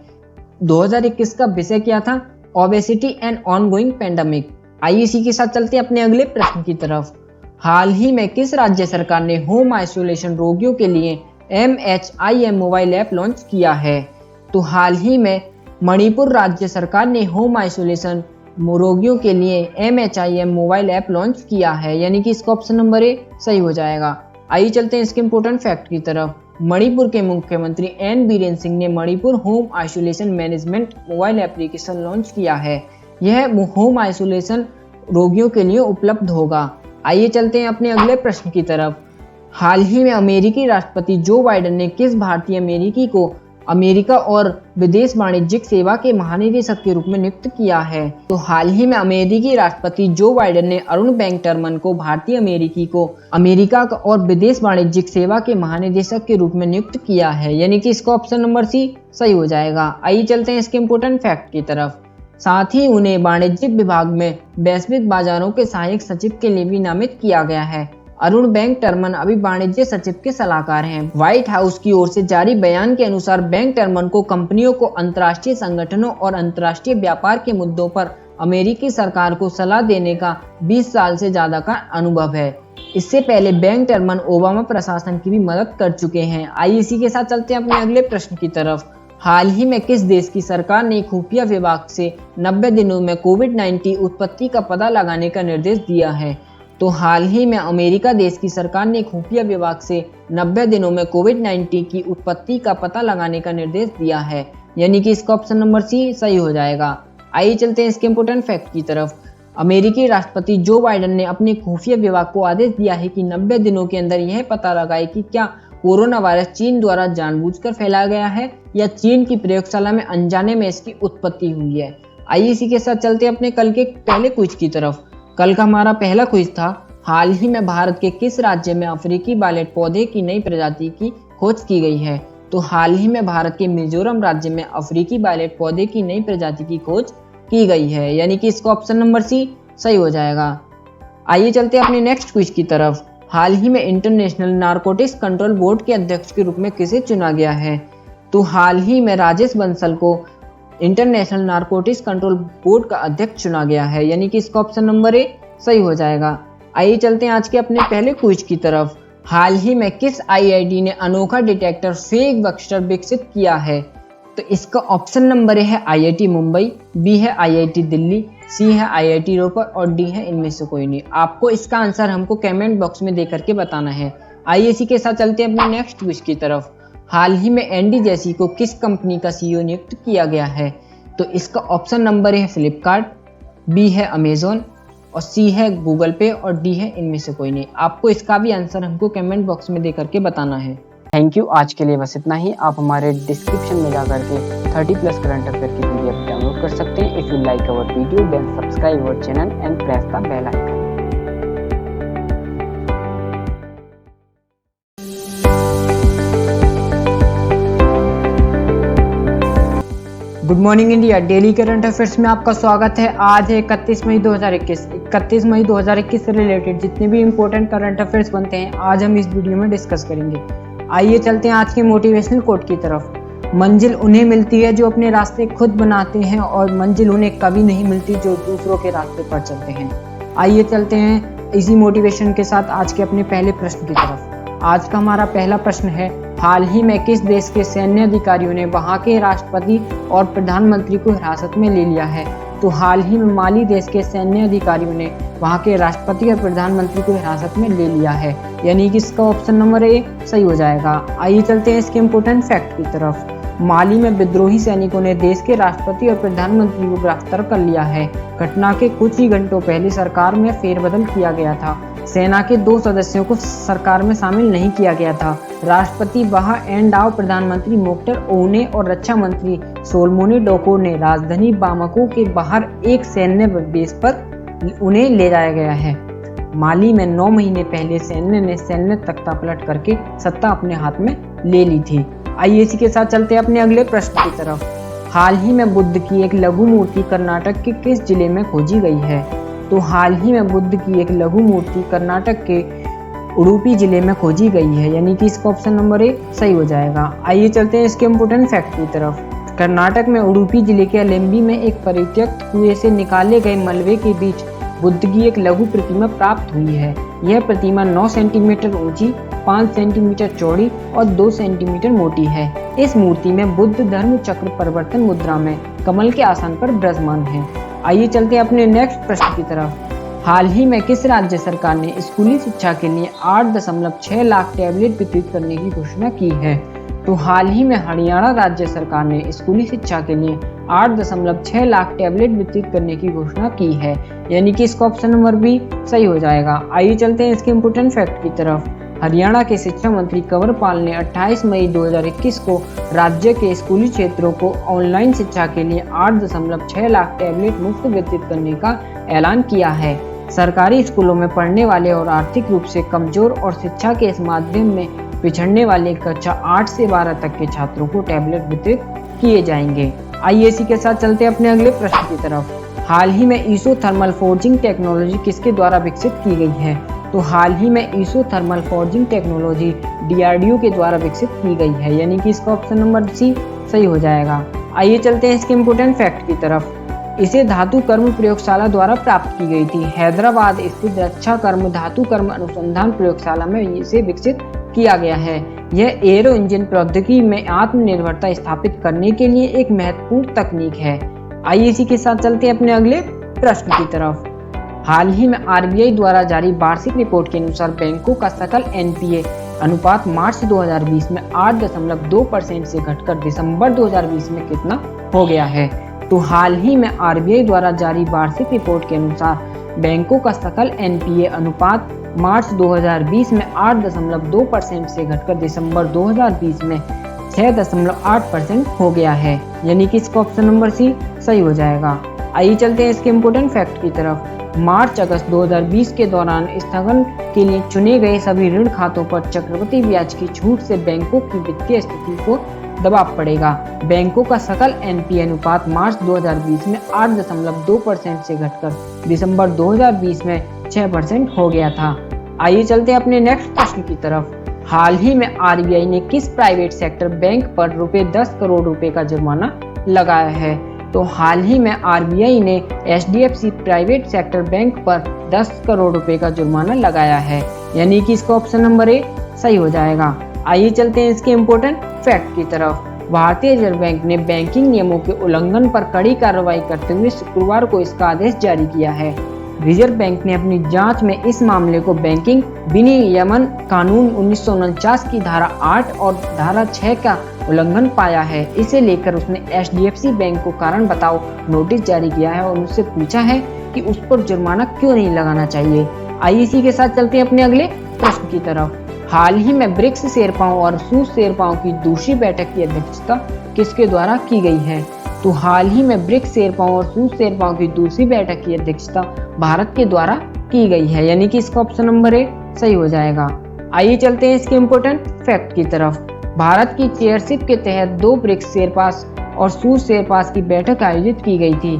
2021 का विषय क्या था? Obesity and ongoing pandemic. आइए इसी के साथ चलते हैं अपने अगले प्रश्न की तरफ। हाल ही में किस राज्य सरकार ने होम आइसोलेशन रोगियों के लिए MHIM मोबाइल ऐप लॉन्च किया है? तो हाल ही में मणिपुर राज्य सरकार ने होम आइसोलेशन रोगियों के लिए MHIM मोबाइल ऐप लॉन्च किया है, यानी कि इसका ऑप्शन नंबर ए सही हो जाएगा। आइए चलते हैं इसके इम्पोर्टेंट फैक्ट की तरफ। मणिपुर के मुख्यमंत्री N बीरेन सिंह ने Manipur home isolation management mobile application launch किया है। यह होम आइसोलेशन रोगियों के लिए उपलब्ध होगा। आइए चलते हैं अपने अगले प्रश्न की तरफ। हाल ही में अमेरिकी राष्ट्रपति जो बाइडेन ने किस भारतीय अमेरिकी को अमेरिका और विदेश वाणिज्यिक सेवा के महानिदेशक के रूप में नियुक्त किया है? तो हाल ही में अमेरिकी राष्ट्रपति जो बाइडेन ने अरुण बैंकटर्मन को भारतीय अमेरिकी को अमेरिका और विदेश वाणिज्यिक सेवा के महानिदेशक के रूप में नियुक्त किया है, यानी कि इसका ऑप्शन नंबर सी सही हो जाएगा। आइए चलते हैं इसके इम्पोर्टेंट फैक्ट की तरफ। साथ ही उन्हें वाणिज्यिक विभाग में वैश्विक बाजारों के सहायक सचिव के लिए भी नामित किया गया है। अरुण बैंकटर्मन अभी वाणिज्य सचिव के सलाहकार हैं। व्हाइट हाउस की ओर से जारी बयान के अनुसार बैंकटर्मन को कंपनियों को अंतर्राष्ट्रीय संगठनों और अंतर्राष्ट्रीय व्यापार के मुद्दों पर अमेरिकी सरकार को सलाह देने का 20 साल से ज्यादा का अनुभव है। इससे पहले बैंकटर्मन ओबामा प्रशासन की भी मदद कर चुके हैं। आइए इसी के साथ चलते हैं अपने अगले प्रश्न की तरफ। हाल ही में किस देश की सरकार ने खुफिया विभाग से 90 दिनों में कोविड-19 उत्पत्ति का पता लगाने का निर्देश दिया है? तो हाल ही में अमेरिका देश की सरकार ने खुफिया विभाग से 90 दिनों में कोविड-19 की उत्पत्ति का पता लगाने का निर्देश दिया है, यानी कि इसका ऑप्शन नंबर सी सही हो जाएगा। आइए चलते हैं इसके इम्पोर्टेंट फैक्ट की तरफ। अमेरिकी राष्ट्रपति जो बाइडेन ने अपने खुफिया विभाग को आदेश दिया है कि 90 दिनों के अंदर यह पता लगाए कि क्या कोरोना वायरस चीन द्वारा जानबूझकर फैलाया गया है या चीन की प्रयोगशाला में अनजाने में इसकी उत्पत्ति हुई है। आइए इसी के साथ चलते हैं अपने कल के पहले क्विज की तरफ। कल का हमारा पहला क्विज था, हाल ही में भारत के किस राज्य में अफ्रीकी वायलेट पौधे की नई प्रजाति की खोज की गई है? तो हाल ही में भारत के मिजोरम राज्य में अफ्रीकी वायलेट पौधे की नई प्रजाति की खोज की गई है, यानी कि इसका ऑप्शन नंबर सी सही हो जाएगा। आइए चलते हैं अपने नेक्स्ट क्विज की तरफ। हाल ही में इंटरनेशनल नारकोटिक्स कंट्रोल बोर्ड के अध्यक्ष के रूप में किसे चुना गया है? तो हाल ही में राजेश बंसल को इंटरनेशनल नारकोटिक्स कंट्रोल बोर्ड का अध्यक्ष चुना गया है, यानी कि इसका ऑप्शन नंबर ए सही हो जाएगा। आइए चलते हैं आज के अपने पहले क्विज की तरफ। हाल ही में किस आईआईटी ने अनोखा डिटेक्टर फेक बक्स्टर विकसित किया है? तो इसका ऑप्शन नंबर ए है आईआईटी मुंबई, बी है आईआईटी दिल्ली, सी है आईआईटी रोपर और डी है इनमें से कोई नहीं। आपको इसका आंसर हमको कमेंट बॉक्स में दे करके बताना है। आइए इसी के साथ चलते हैं अपने नेक्स्ट क्विज की तरफ। हाल ही में एंडी जेसी को किस कंपनी का सीईओ नियुक्त किया गया है? तो इसका ऑप्शन नंबर ए है फ्लिपकार्ट, बी है अमेजोन और सी है गूगल पे और डी है इनमें से कोई नहीं। आपको इसका भी आंसर हमको कमेंट बॉक्स में दे करके बताना है। Thank you. आज के लिए बस इतना ही। आप हमारे डिस्क्रिप्शन में जाकर के 30+ करंट अफेयर की पीडीएफ डाउनलोड कर सकते हैं। If you like our video then subscribe our channel and press the bell icon. Good morning India daily current affairs में आपका स्वागत है। आज है 31 मई 2021। 31 मई 2021 से रिलेटेड जितने भी इंपॉर्टेंट करंट अफेयर्स बनते हैं आज हम इस वीडियो में डिस्कस करेंगे। आइए चलते हैं आज के मोटिवेशनल कोट की तरफ। मंजिल उन्हें मिलती है जो अपने रास्ते खुद बनाते हैं और मंजिल उन्हें कभी नहीं मिलती जो दूसरों के रास्ते पर चलते हैं। आइए चलते हैं इसी मोटिवेशन के साथ आज के अपने पहले प्रश्न की तरफ। आज का हमारा पहला प्रश्न है, हाल ही में किस देश के सैन्य अधिकारियों ने वहां के राष्ट्रपति और प्रधानमंत्री को हिरासत में ले लिया है? तो हाल ही में माली देश के सैन्य अधिकारियों ने वहां के राष्ट्रपति और प्रधानमंत्री को हिरासत में ले लिया है, यानी कि इसका ऑप्शन नंबर ए सही हो जाएगा। आइए चलते हैं इसके इम्पोर्टेंट फैक्ट की तरफ। माली में विद्रोही सैनिकों ने देश के राष्ट्रपति और प्रधानमंत्री को गिरफ्तार कर लिया है। घटना के कुछ ही घंटों पहले सरकार में फेरबदल किया गया था। सेना के 2 सदस्यों को सरकार में शामिल नहीं किया गया था। राष्ट्रपति बाहा एंडाओ, प्रधानमंत्री मोक्टर ओने और रक्षा मंत्री सोलमोनी डोको ने राजधानी बामाको के बाहर एक सैन्य बेस पर उन्हें ले जाया गया है। माली में 9 महीने पहले सैन्य ने सैन्य तख्ता पलट करके सत्ता अपने हाथ में ले ली थी। आइए इसी के साथ चलते हैं अपने अगले प्रश्न की तरफ। हाल ही में बुद्ध की एक लघु मूर्ति कर्नाटक के किस जिले में खोजी गई है? तो हाल ही में बुद्ध की एक लघु मूर्ति कर्नाटक के उडुपी जिले में खोजी गई है, यानी कि इसका ऑप्शन नंबर ए सही हो जाएगा। आइए चलते हैं इसके इम्पोर्टेंट फैक्ट की तरफ। कर्नाटक में उडुपी जिले के अलेम्बी में एक परित्यक्त कुएं से निकाले गए मलबे के बीच बुद्ध की एक लघु प्रतिमा प्राप्त हुई है। यह प्रतिमा 9 सेंटीमीटर ऊंची, 5 सेंटीमीटर चौड़ी और 2 सेंटीमीटर मोटी है। इस मूर्ति में बुद्ध धर्म चक्र परिवर्तन मुद्रा में कमल के आसन पर विराजमान है। आइए चलते हैं अपने नेक्स्ट प्रश्न की तरफ। हाल ही में किस राज्य सरकार ने स्कूली शिक्षा के लिए 8.6 लाख टैबलेट वितरित करने की घोषणा की है? तो हाल ही में हरियाणा राज्य सरकार ने स्कूली शिक्षा के लिए 8.6 लाख टैबलेट वितरित करने की घोषणा की है, यानी कि इसका ऑप्शन नंबर बी सही हो जाएगा। आइए चलते हैं इसके इम्पोर्टेंट फैक्ट की तरफ। हरियाणा के शिक्षा मंत्री कंवरपाल ने 28 मई 2021 को राज्य के स्कूली क्षेत्रों को ऑनलाइन शिक्षा के लिए 8.6 लाख टैबलेट मुफ्त वितरित करने का ऐलान किया है। सरकारी स्कूलों में पढ़ने वाले और आर्थिक रूप से कमजोर और शिक्षा के इस माध्यम में पिछड़ने वाले कक्षा 8 से 12 तक के छात्रों को टैबलेट वितरित किए जाएंगे। आइए इसी के साथ चलते हैं अपने अगले प्रश्न की तरफ। हाल ही में इसोथर्मल फोर्जिंग टेक्नोलॉजी किसके द्वारा विकसित की गई है? तो हाल ही में इसोथर्मल फोर्जिंग टेक्नोलॉजी DRDO के द्वारा विकसित की गई है, यानी कि इसका ऑप्शन नंबर सी सही हो जाएगा। आइए चलते हैं इसके इम्पोर्टेंट फैक्ट की तरफ। इसे धातु कर्म प्रयोगशाला द्वारा प्राप्त की गई थी। हैदराबाद स्थित रक्षा कर्म धातु कर्म अनुसंधान प्रयोगशाला में इसे विकसित किया गया है। यह एरो इंजन प्रौद्योगिकी में आत्मनिर्भरता स्थापित करने के लिए एक महत्वपूर्ण तकनीक है। आइए इसी के साथ चलते हैं अपने अगले प्रश्न की तरफ। हाल ही में RBI द्वारा जारी वार्षिक रिपोर्ट के अनुसार बैंकों का सकल NPA अनुपात मार्च 2020 में 8.2% से घटकर दिसंबर 2020 में कितना हो गया है? तो हाल ही में RBI द्वारा जारी वार्षिक रिपोर्ट के अनुसार बैंकों का सकल NPA अनुपात मार्च 2020 में 8.2% से घटकर दिसंबर 2020 में 6.8% हो गया है, यानी कि इसका ऑप्शन नंबर सी सही हो जाएगा। आइए चलते हैं इसके इम्पोर्टेंट फैक्ट की तरफ। मार्च अगस्त 2020 के दौरान स्थगन के लिए चुने गए सभी ऋण खातों पर चक्रवृद्धि ब्याज की छूट से बैंकों की वित्तीय स्थिति को दबाव पड़ेगा। बैंकों का सकल एनपीए अनुपात मार्च 2020 में 8.2% से घटकर दिसंबर 2020 में 6% हो गया था। आइए चलते हैं अपने नेक्स्ट प्रश्न की तरफ। हाल ही में आरबीआई ने किस प्राइवेट सेक्टर बैंक पर रुपए 10 करोड़ रुपए का जुर्माना लगाया है? तो हाल ही में आरबीआई ने एचडीएफसी प्राइवेट सेक्टर बैंक पर 10 करोड़ रुपए का जुर्माना लगाया है, यानी कि इसका ऑप्शन नंबर ए सही हो जाएगा। आइए चलते हैं इसके इम्पोर्टेंट फैक्ट की तरफ। भारतीय रिजर्व बैंक ने बैंकिंग नियमों के उल्लंघन पर कड़ी कार्रवाई करते हुए शुक्रवार को इसका आदेश जारी किया है। रिजर्व बैंक ने अपनी जांच में इस मामले को बैंकिंग विनियमन कानून 1949 की धारा 8 और धारा 6 का उल्लंघन पाया है। इसे लेकर उसने एचडीएफसी बैंक को कारण बताओ नोटिस जारी किया है और उससे पूछा है कि उस पर जुर्माना क्यों नहीं लगाना चाहिए। आइए इसी के साथ चलते हैं अपने अगले प्रश्न की तरफ। हाल ही में ब्रिक्स शेरपाओं और सूस शेरपाओं की दूसरी बैठक की अध्यक्षता किसके द्वारा की गई है? तो हाल ही में ब्रिक्स शेरपाओं और सूस शेरपाओं की दूसरी बैठक की अध्यक्षता भारत के द्वारा की गई है, यानी कि इसका ऑप्शन नंबर ए सही हो जाएगा। आइए चलते हैं इसके इम्पोर्टेंट फैक्ट की तरफ। भारत की चेयरशिप के तहत 2 ब्रिक्स शेरपास और सूस शेरपास की बैठक आयोजित की गई थी।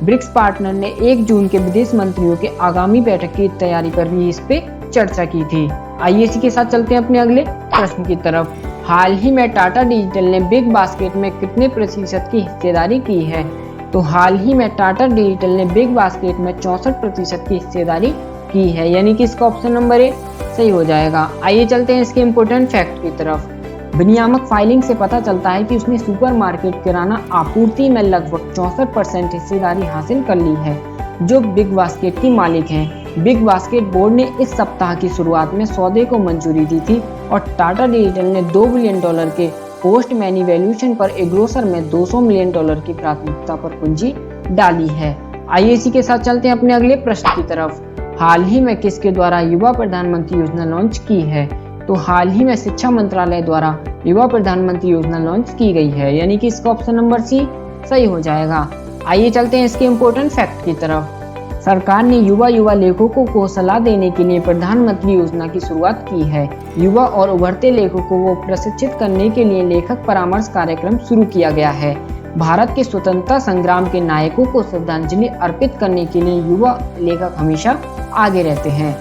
ब्रिक्स पार्टनर ने 1 जून के विदेश मंत्रियों के आगामी बैठक की तैयारी पर भी इस पे चर्चा की थी। आइए इसी के साथ चलते हैं अपने अगले प्रश्न की तरफ। हाल ही में टाटा डिजिटल ने बिग बास्केट में कितने प्रतिशत की हिस्सेदारी की है? तो हाल ही में टाटा डिजिटल ने बिग बास्केट में 64% की हिस्सेदारी की है, यानी कि इसका ऑप्शन नंबर ए सही हो जाएगा। आइए चलते हैं इसके इम्पोर्टेंट फैक्ट की तरफ। विनियामक फाइलिंग से पता चलता है कि उसने सुपरमार्केट किराना आपूर्ति में लगभग 64% हिस्सेदारी हासिल कर ली है, जो बिग बास्केट की मालिक हैं। बिग बास्केट बोर्ड ने इस सप्ताह की शुरुआत में सौदे को मंजूरी दी थी और टाटा डिजिटल ने $2 बिलियन के पोस्ट मनी वैल्यूएशन पर एग्रोसर में $200 मिलियन की प्राथमिकता पर पूंजी डाली है। आइए इसी के साथ चलते हैं अपने अगले प्रश्न की तरफ। हाल ही में किसके द्वारा युवा प्रधानमंत्री योजना लॉन्च की है? तो हाल ही में शिक्षा मंत्रालय द्वारा युवा प्रधानमंत्री योजना लॉन्च की गई है, यानी कि इसका ऑप्शन नंबर सी सही हो जाएगा। आइए चलते हैं इसके इम्पोर्टेंट फैक्ट की तरफ। सरकार ने युवा लेखकों को सलाह देने के लिए प्रधानमंत्री योजना की शुरुआत की है। युवा और उभरते लेखकों को प्रशिक्षित करने के लिए लेखक परामर्श कार्यक्रम शुरू किया गया है। भारत के स्वतंत्रता संग्राम के नायकों को श्रद्धांजलि अर्पित करने के लिए युवा लेखक हमेशा आगे रहते हैं।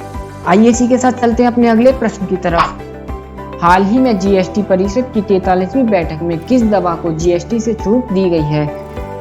आइए इसी के साथ चलते हैं अपने अगले प्रश्न की तरफ। हाल ही में जीएसटी परिषद की 43वीं बैठक में किस दवा को जीएसटी से छूट दी गई है?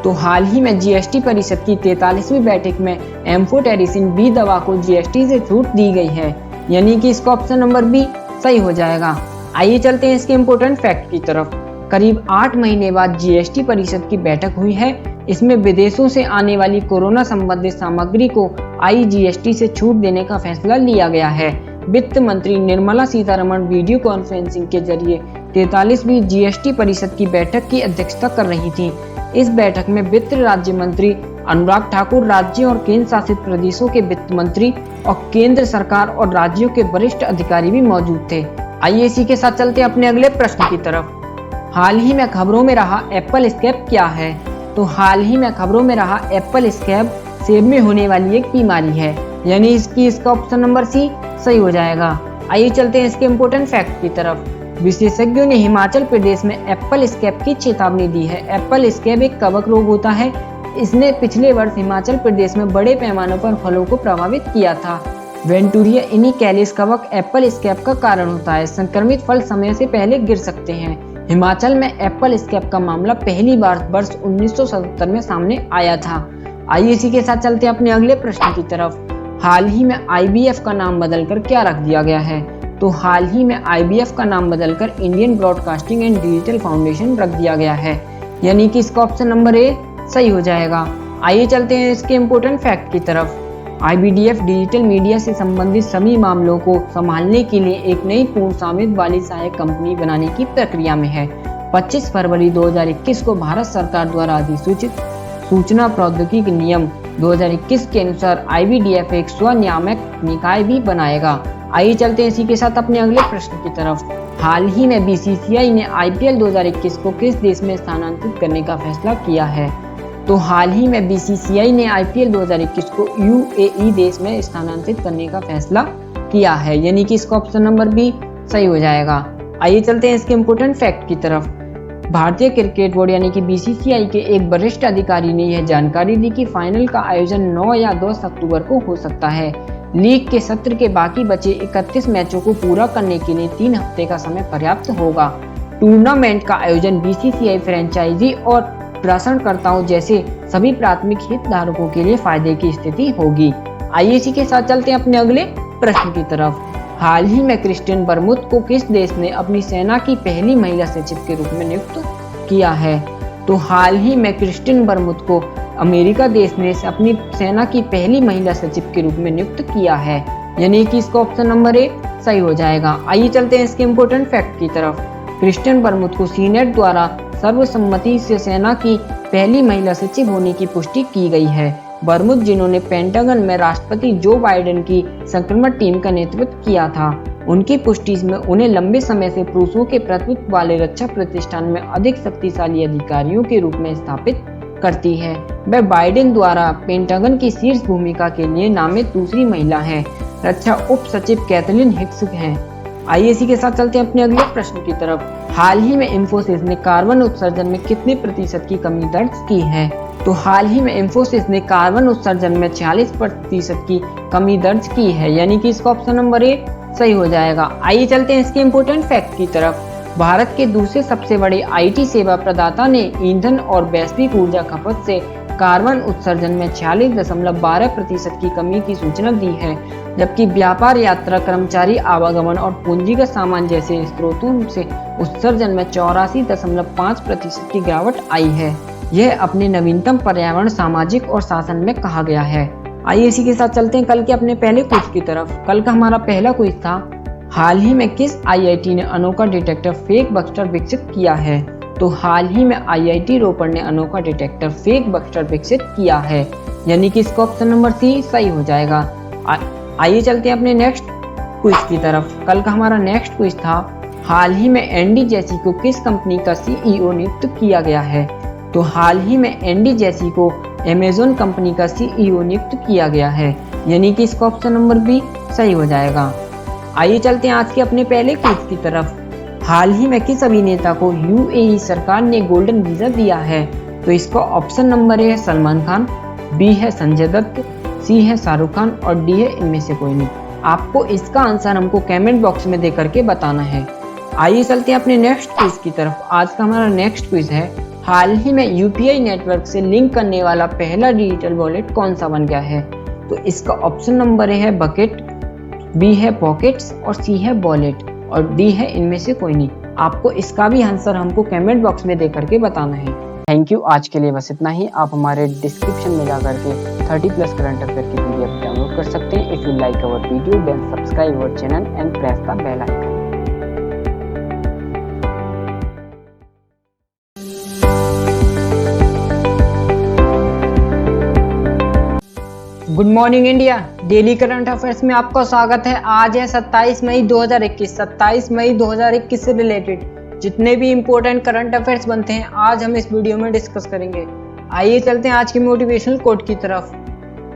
तो हाल ही में जीएसटी परिषद की 43वीं बैठक में एम्फोटेरिसिन बी दवा को जीएसटी से छूट दी गई है, यानी कि इसका ऑप्शन नंबर बी सही हो जाएगा। आइए चलते हैं इसके इम्पोर्टेंट फैक्ट की तरफ। करीब 8 महीने बाद जीएसटी परिषद की बैठक हुई है। इसमें विदेशों से आने वाली कोरोना संबंधित सामग्री को आईजीएसटी से छूट देने का फैसला लिया गया है। वित्त मंत्री निर्मला सीतारमण वीडियो कॉन्फ्रेंसिंग के जरिए 43वीं जीएसटी परिषद की बैठक की अध्यक्षता कर रही थी। इस बैठक में वित्त राज्य मंत्री अनुराग ठाकुर, राज्यों और केंद्र शासित प्रदेशों के वित्त मंत्री और केंद्र सरकार और राज्यों के वरिष्ठ अधिकारी भी मौजूद थे। आइए इसी के साथ चलते हैं अपने अगले प्रश्न की तरफ। हाल ही में खबरों में रहा एप्पल स्कैब क्या है? तो हाल ही में खबरों में रहा एप्पल स्कैब सेब में होने वाली एक बीमारी है, यानी इसका ऑप्शन नंबर सी सही हो जाएगा। आइए चलते हैं इसके इम्पोर्टेंट फैक्ट की तरफ। विशेषज्ञों ने हिमाचल प्रदेश में एप्पल स्कैब की चेतावनी दी है। एप्पल स्कैब एक कवक रोग होता है। इसने पिछले वर्ष हिमाचल प्रदेश में बड़े पैमाने पर फलों को प्रभावित किया था। वेंटूरिया इनिकैलिस कवक एप्पल स्कैब का कारण होता है। संक्रमित फल समय से पहले गिर सकते हैं। हिमाचल में एप्पल स्कैब का मामला पहली बार वर्ष 1977 में सामने आया था। आइए इसी के साथ चलते हैं अपने अगले प्रश्न की तरफ। हाल ही में आईबीएफ का नाम बदलकर क्या रख दिया गया है? तो हाल ही में आईबीएफ का नाम बदलकर Indian broadcasting and digital foundation रख दिया गया है, यानी कि इसका ऑप्शन नंबर ए सही हो जाएगा। आइए चलते हैं इसके इम्पोर्टेंट फैक्ट की तरफ। आईबीडीएफ डिजिटल मीडिया से संबंधित सभी मामलों को संभालने के लिए एक नई पूर्ण स्वामित्व वाली सहायक कंपनी बनाने की प्रक्रिया में है। 25 फरवरी 2021 को भारत सरकार द्वारा अधिसूचित सूचना प्रौद्योगिकी नियम 2021 के अनुसार आईबीडीएफ एक स्वनियामक निकाय भी बनाएगा। आइए चलते हैं इसी के साथ अपने अगले प्रश्न की तरफ। हाल ही में बीसीसीआई ने आईपीएल 2021 को किस देश में स्थानांतरित करने का फैसला किया है? तो हाल ही में बीसीसीआई ने आईपीएल 2021 को यूएई देश में स्थानांतरित करने का फैसला किया है, यानी कि इसका ऑप्शन नंबर बी सही हो जाएगा। आइए चलते हैं इसके इम्पोर्टेंट फैक्ट की तरफ। भारतीय क्रिकेट बोर्ड यानी कि बीसीसीआई के एक वरिष्ठ अधिकारी ने यह जानकारी दी कि फाइनल का आयोजन 9 या 10 अक्टूबर को हो सकता है। लीग के सत्र के बाकी बचे 31 मैचों को पूरा करने के लिए 3 हफ्ते का समय पर्याप्त होगा। टूर्नामेंट का आयोजन बीसीसीआई फ्रेंचाइजी और प्रसारणकर्ताओं जैसे सभी प्राथमिक हितधारकों के लिए फायदे की स्थिति होगी। आइए इसी के साथ चलते हैं अपने अगले प्रश्न की तरफ। हाल ही में क्रिस्टियन बरमुथ को किस देश ने अपनी सेना की पहली महिला सचिव के रूप में नियुक्त किया है? तो हाल ही में क्रिस्टियन बरमुथ को अमेरिका देश ने अपनी सेना की पहली महिला सचिव के रूप में नियुक्त किया है, यानी कि इसका ऑप्शन नंबर ए सही हो जाएगा। आइए चलते हैं इसके इम्पोर्टेंट फैक्ट की तरफ। क्रिस्टियन बरमुथ को सीनेट द्वारा सर्वसम्मति से सेना की पहली महिला सचिव होने की पुष्टि की गई है। बरमुथ, जिन्होंने पेंटागन में राष्ट्रपति जो बाइडेन की संक्रमण टीम का नेतृत्व किया था, उनकी पुष्टि में उन्हें लंबे समय से पुरुषों के प्रतिनिधित्व वाले रक्षा प्रतिष्ठान में अधिक शक्तिशाली अधिकारियों के रूप में स्थापित करती है। वह बाइडेन द्वारा पेंटागन की शीर्ष भूमिका के लिए नामित दूसरी महिला है। रक्षा उप सचिव कैथलीन हिक्स हैं। आइए इसी के साथ चलते हैं अपने अगले प्रश्न की तरफ। हाल ही में इंफोसिस ने कार्बन उत्सर्जन में कितने प्रतिशत की कमी दर्ज की है? तो हाल ही में इंफोसिस ने कार्बन उत्सर्जन में 46% की कमी दर्ज की है, यानी कि इसका ऑप्शन नंबर ए सही हो जाएगा। आइए चलते हैं इसके इम्पोर्टेंट फैक्ट की तरफ। भारत के दूसरे सबसे बड़े आईटी सेवा प्रदाता ने ईंधन और वैश्विक ऊर्जा खपत से कार्बन उत्सर्जन में 46.12% की कमी की सूचना दी है, जबकि व्यापार, यात्रा, कर्मचारी आवागमन और पूंजीगत सामान जैसे स्रोतों से उत्सर्जन में 84.5% की गिरावट आई है। यह अपने नवीनतम पर्यावरण, सामाजिक और शासन में कहा गया है। आइए इसी के साथ चलते हैं कल के अपने पहले क्विज की तरफ। कल का हमारा पहला क्विज था, हाल ही में किस आईआईटी ने अनोखा डिटेक्टर फेक बस्टर विकसित किया है? तो हाल ही में आईआईटी रोपड़ ने अनोखा डिटेक्टर फेक बस्टर विकसित किया है, यानी कि इसका ऑप्शन नंबर सी सही हो जाएगा। आइए चलते हैं अपने नेक्स्ट क्विज की तरफ। कल का हमारा नेक्स्ट क्विज था, हाल ही में एंडी जेसी को किस कंपनी का सीईओ नियुक्त किया गया है? तो हाल ही में एंडी जेसी को अमेज़न कंपनी का सीईओ नियुक्त किया गया है, यानी कि इसका ऑप्शन नंबर बी सही हो जाएगा। आइए चलते हैं आज के अपने पहले क्विज की तरफ। हाल ही में किस अभिनेता को यूएई सरकार ने गोल्डन वीजा दिया है? तो इसका ऑप्शन नंबर ए है सलमान खान, बी है संजय दत्त, सी है शाहरुख खान और डी है इनमें से कोई नहीं। आपको इसका आंसर हमको कमेंट बॉक्स में दे करके बताना है। आइए चलते हैं अपने नेक्स्ट क्विज की तरफ। आज का हमारा नेक्स्ट क्विज है, हाल ही में यूपीआई नेटवर्क से लिंक करने वाला पहला डिजिटल वॉलेट कौन सा बन गया है? तो इसका ऑप्शन नंबर ए है बकेट, बी है पॉकेट्स और सी है वॉलेट और डी है इनमें से कोई नहीं। आपको इसका भी आंसर हमको कमेंट बॉक्स में दे करके बताना है। थैंक यू, आज के लिए बस इतना ही। आप हमारे डिस्क्रिप्शन में जाकर के 30+ करंट अफेयर की पीडीएफ डाउनलोड कर सकते हैं। If you like our video then subscribe our channel and press the bell icon. Good morning India, daily current affairs में आपका स्वागत है। आज है 27 मई 2021। 27 मई 2021 से रिलेटेड जितने भी इंपॉर्टेंट करंट अफेयर्स बनते हैं आज हम इस वीडियो में डिस्कस करेंगे। आइए चलते हैं आज की मोटिवेशनल कोट की तरफ।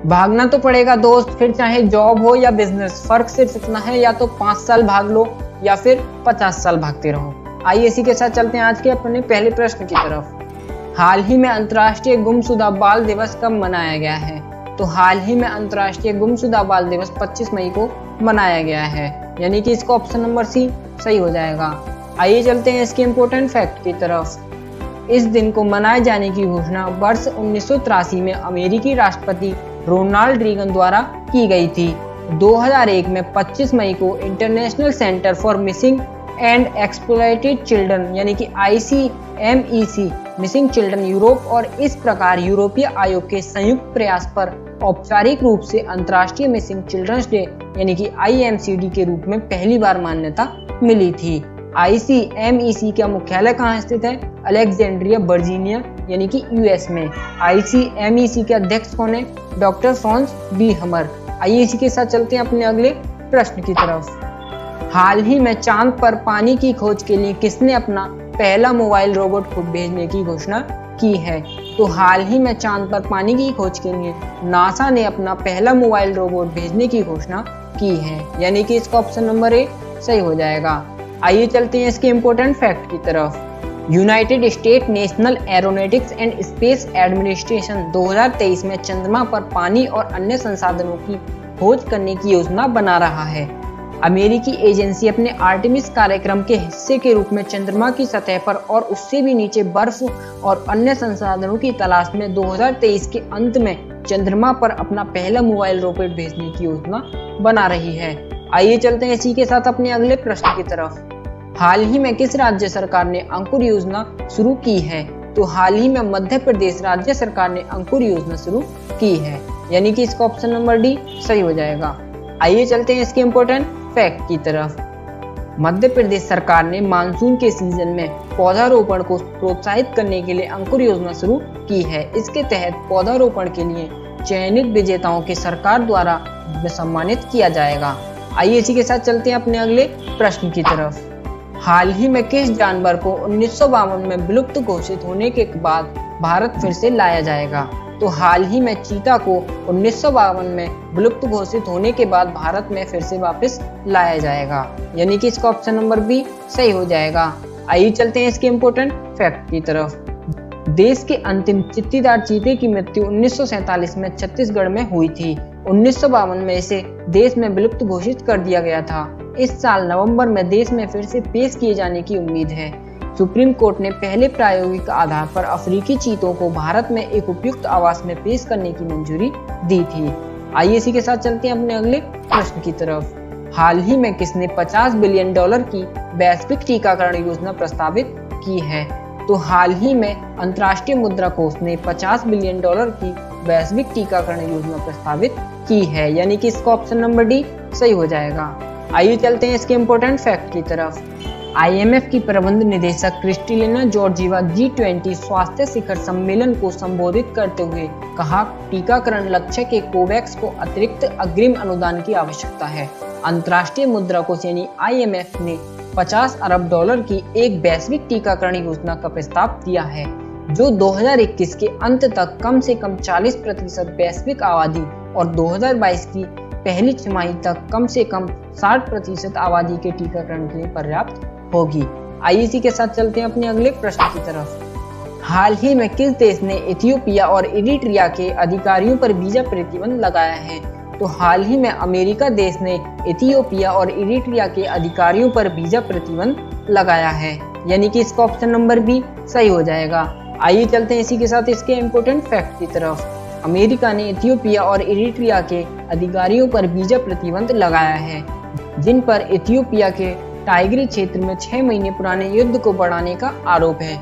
भागना तो पड़ेगा दोस्त, फिर चाहे जॉब हो या बिजनेस, फर्क सिर्फ इतना है या तो 5 साल भाग लो या फिर 50 साल भागते रहो। आइए इसी के साथ चलते हैं आज के अपने पहले प्रश्न की तरफ। हाल ही में अंतर्राष्ट्रीय गुमशुदा बाल दिवस कब मनाया गया है? तो हाल ही में अंतर्राष्ट्रीय गुमशुदा बाल दिवस 25 मई को मनाया गया है, यानी कि इसका ऑप्शन नंबर सी सही हो जाएगा। आइए चलते हैं इसके इम्पोर्टेंट फैक्ट की तरफ। इस दिन को मनाए जाने की घोषणा वर्ष 1983 में अमेरिकी राष्ट्रपति रोनाल्ड रीगन द्वारा की गई थी। 2001 में 25 मई को international centre for missing and exploited children यानी कि ICMEC मिसिंग चिल्ड्रन यूरोप और इस प्रकार यूरोपीय आयोग के संयुक्त प्रयास पर औपचारिक रूप से अंतर्राष्ट्रीय मिसिंग चिल्ड्रंस डे यानी कि IMCD के रूप में पहली बार मान्यता मिली थी। ICMEC का मुख्यालय कहाँ स्थित है? अलेक्जेंड्रिया वर्जीनिया यानी कि US में। ICMEC के अध्यक्ष कौन है? डॉक्टर फ्रांस बी हमर। आइए इसी के साथ चलते हैं अपने अगले प्रश्न की तरफ। हाल ही में चांद पर पानी की खोज के लिए किसने अपना पहला मोबाइल रोबोट खुद भेजने की घोषणा की है। तो हाल ही में चांद पर पानी की खोज के लिए नासा ने अपना पहला मोबाइल रोबोट भेजने की घोषणा की है, यानी कि इसका ऑप्शन नंबर ए सही हो जाएगा। आइए चलते हैं इसके इम्पोर्टेंट फैक्ट की तरफ। United state national aeronautics and space administration 2023 में चंद्रमा पर पानी और अन्य संसाधनों की खोज करने की योजना बना रहा है। अमेरिकी एजेंसी अपने आर्टेमिस कार्यक्रम के हिस्से के रूप में चंद्रमा की सतह पर और उससे भी नीचे बर्फ और अन्य संसाधनों की तलाश में 2023 के अंत में चंद्रमा पर अपना पहला मोबाइल रॉकेट भेजने की योजना बना रही है। आइए चलते हैं इसी के साथ अपने अगले प्रश्न की तरफ। हाल ही में किस राज्य सरकार ने अंकुर योजना शुरू की है? तो हाल ही में मध्य प्रदेश राज्य सरकार ने अंकुर योजना शुरू की है, यानी कि इसका ऑप्शन नंबर डी सही हो जाएगा। आइए चलते हैं इसके इम्पोर्टेंट फैक्ट की तरफ। मध्य प्रदेश सरकार ने मानसून के सीजन में पौधारोपण को प्रोत्साहित करने के लिए अंकुर योजना शुरू की है। इसके तहत पौधारोपण के लिए चयनित विजेताओं के सरकार द्वारा सम्मानित किया जाएगा। आइए इसी के साथ चलते हैं अपने अगले प्रश्न की तरफ। हाल ही में किस जानवर को 1952 में विलुप्त घोषित होने के बाद भारत फिर से लाया जाएगा? तो हाल ही में चीता को 1952 में विलुप्त घोषित होने के बाद भारत में फिर से वापस लाया जाएगा, यानी कि इसका ऑप्शन नंबर बी सही हो जाएगा। आइए चलते हैं इसके इम्पोर्टेंट फैक्ट की तरफ। देश के अंतिम चित्तीदार चीते की मृत्यु 1947 में छत्तीसगढ़ में हुई थी। 1952 में इसे देश में विलुप्त घोषित कर दिया गया था। इस साल नवंबर में देश में फिर से पेश किए जाने की उम्मीद है। सुप्रीम कोर्ट ने पहले प्रायोगिक आधार पर अफ्रीकी चीतों को भारत में एक उपयुक्त आवास में पेश करने की मंजूरी दी थी। आइए इसी के साथ चलते हैं अपने अगले प्रश्न की तरफ। हाल ही में किसने $50 बिलियन की वैश्विक टीकाकरण योजना प्रस्तावित की है? तो हाल ही में अंतर्राष्ट्रीय मुद्रा कोष ने $50 बिलियन की वैश्विक टीकाकरण योजना प्रस्तावित की है, यानी कि इसका ऑप्शन नंबर डी सही हो जाएगा। आइए चलते हैं इसके इम्पोर्टेंट फैक्ट की तरफ। IMF की प्रबंध निदेशक क्रिस्टलिना जॉर्जिवा G20 स्वास्थ्य शिखर सम्मेलन को संबोधित करते हुए कहा, टीकाकरण लक्ष्य के कोवैक्स को अतिरिक्त अग्रिम अनुदान की आवश्यकता है। अंतर्राष्ट्रीय मुद्रा कोष यानी IMF ने $50 अरब की एक वैश्विक टीकाकरण योजना का प्रस्ताव दिया है, जो 2021 के अंत तक कम से कम 40% वैश्विक आबादी और 2022 की पहली तिमाही तक कम से कम 60% आबादी के टीकाकरण के लिए पर्याप्त होगी। आइए इसी के साथ चलते हैं अपने अगले प्रश्न की तरफ। हाल ही में किस देश ने इथियोपिया और इरिट्रिया के अधिकारियों पर वीजा प्रतिबंध लगाया है? तो हाल ही में अमेरिका देश ने इथियोपिया और इरिट्रिया के अधिकारियों पर वीजा प्रतिबंध लगाया है, यानी कि इसका ऑप्शन नंबर बी सही हो जाएगा। आइए चलते हैं इसी के साथ इसके इम्पोर्टेंट फैक्ट की तरफ। अमेरिका ने इथियोपिया और इरिट्रिया के अधिकारियों पर वीजा प्रतिबंध लगाया है, जिन पर इथियोपिया के टाइग्री क्षेत्र में 6 महीने पुराने युद्ध को बढ़ाने का आरोप है।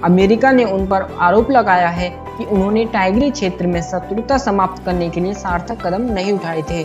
अमेरिका ने उन पर आरोप लगाया है कि उन्होंने टाइग्री क्षेत्र में शत्रुता समाप्त करने के लिए सार्थक कदम नहीं उठाए थे।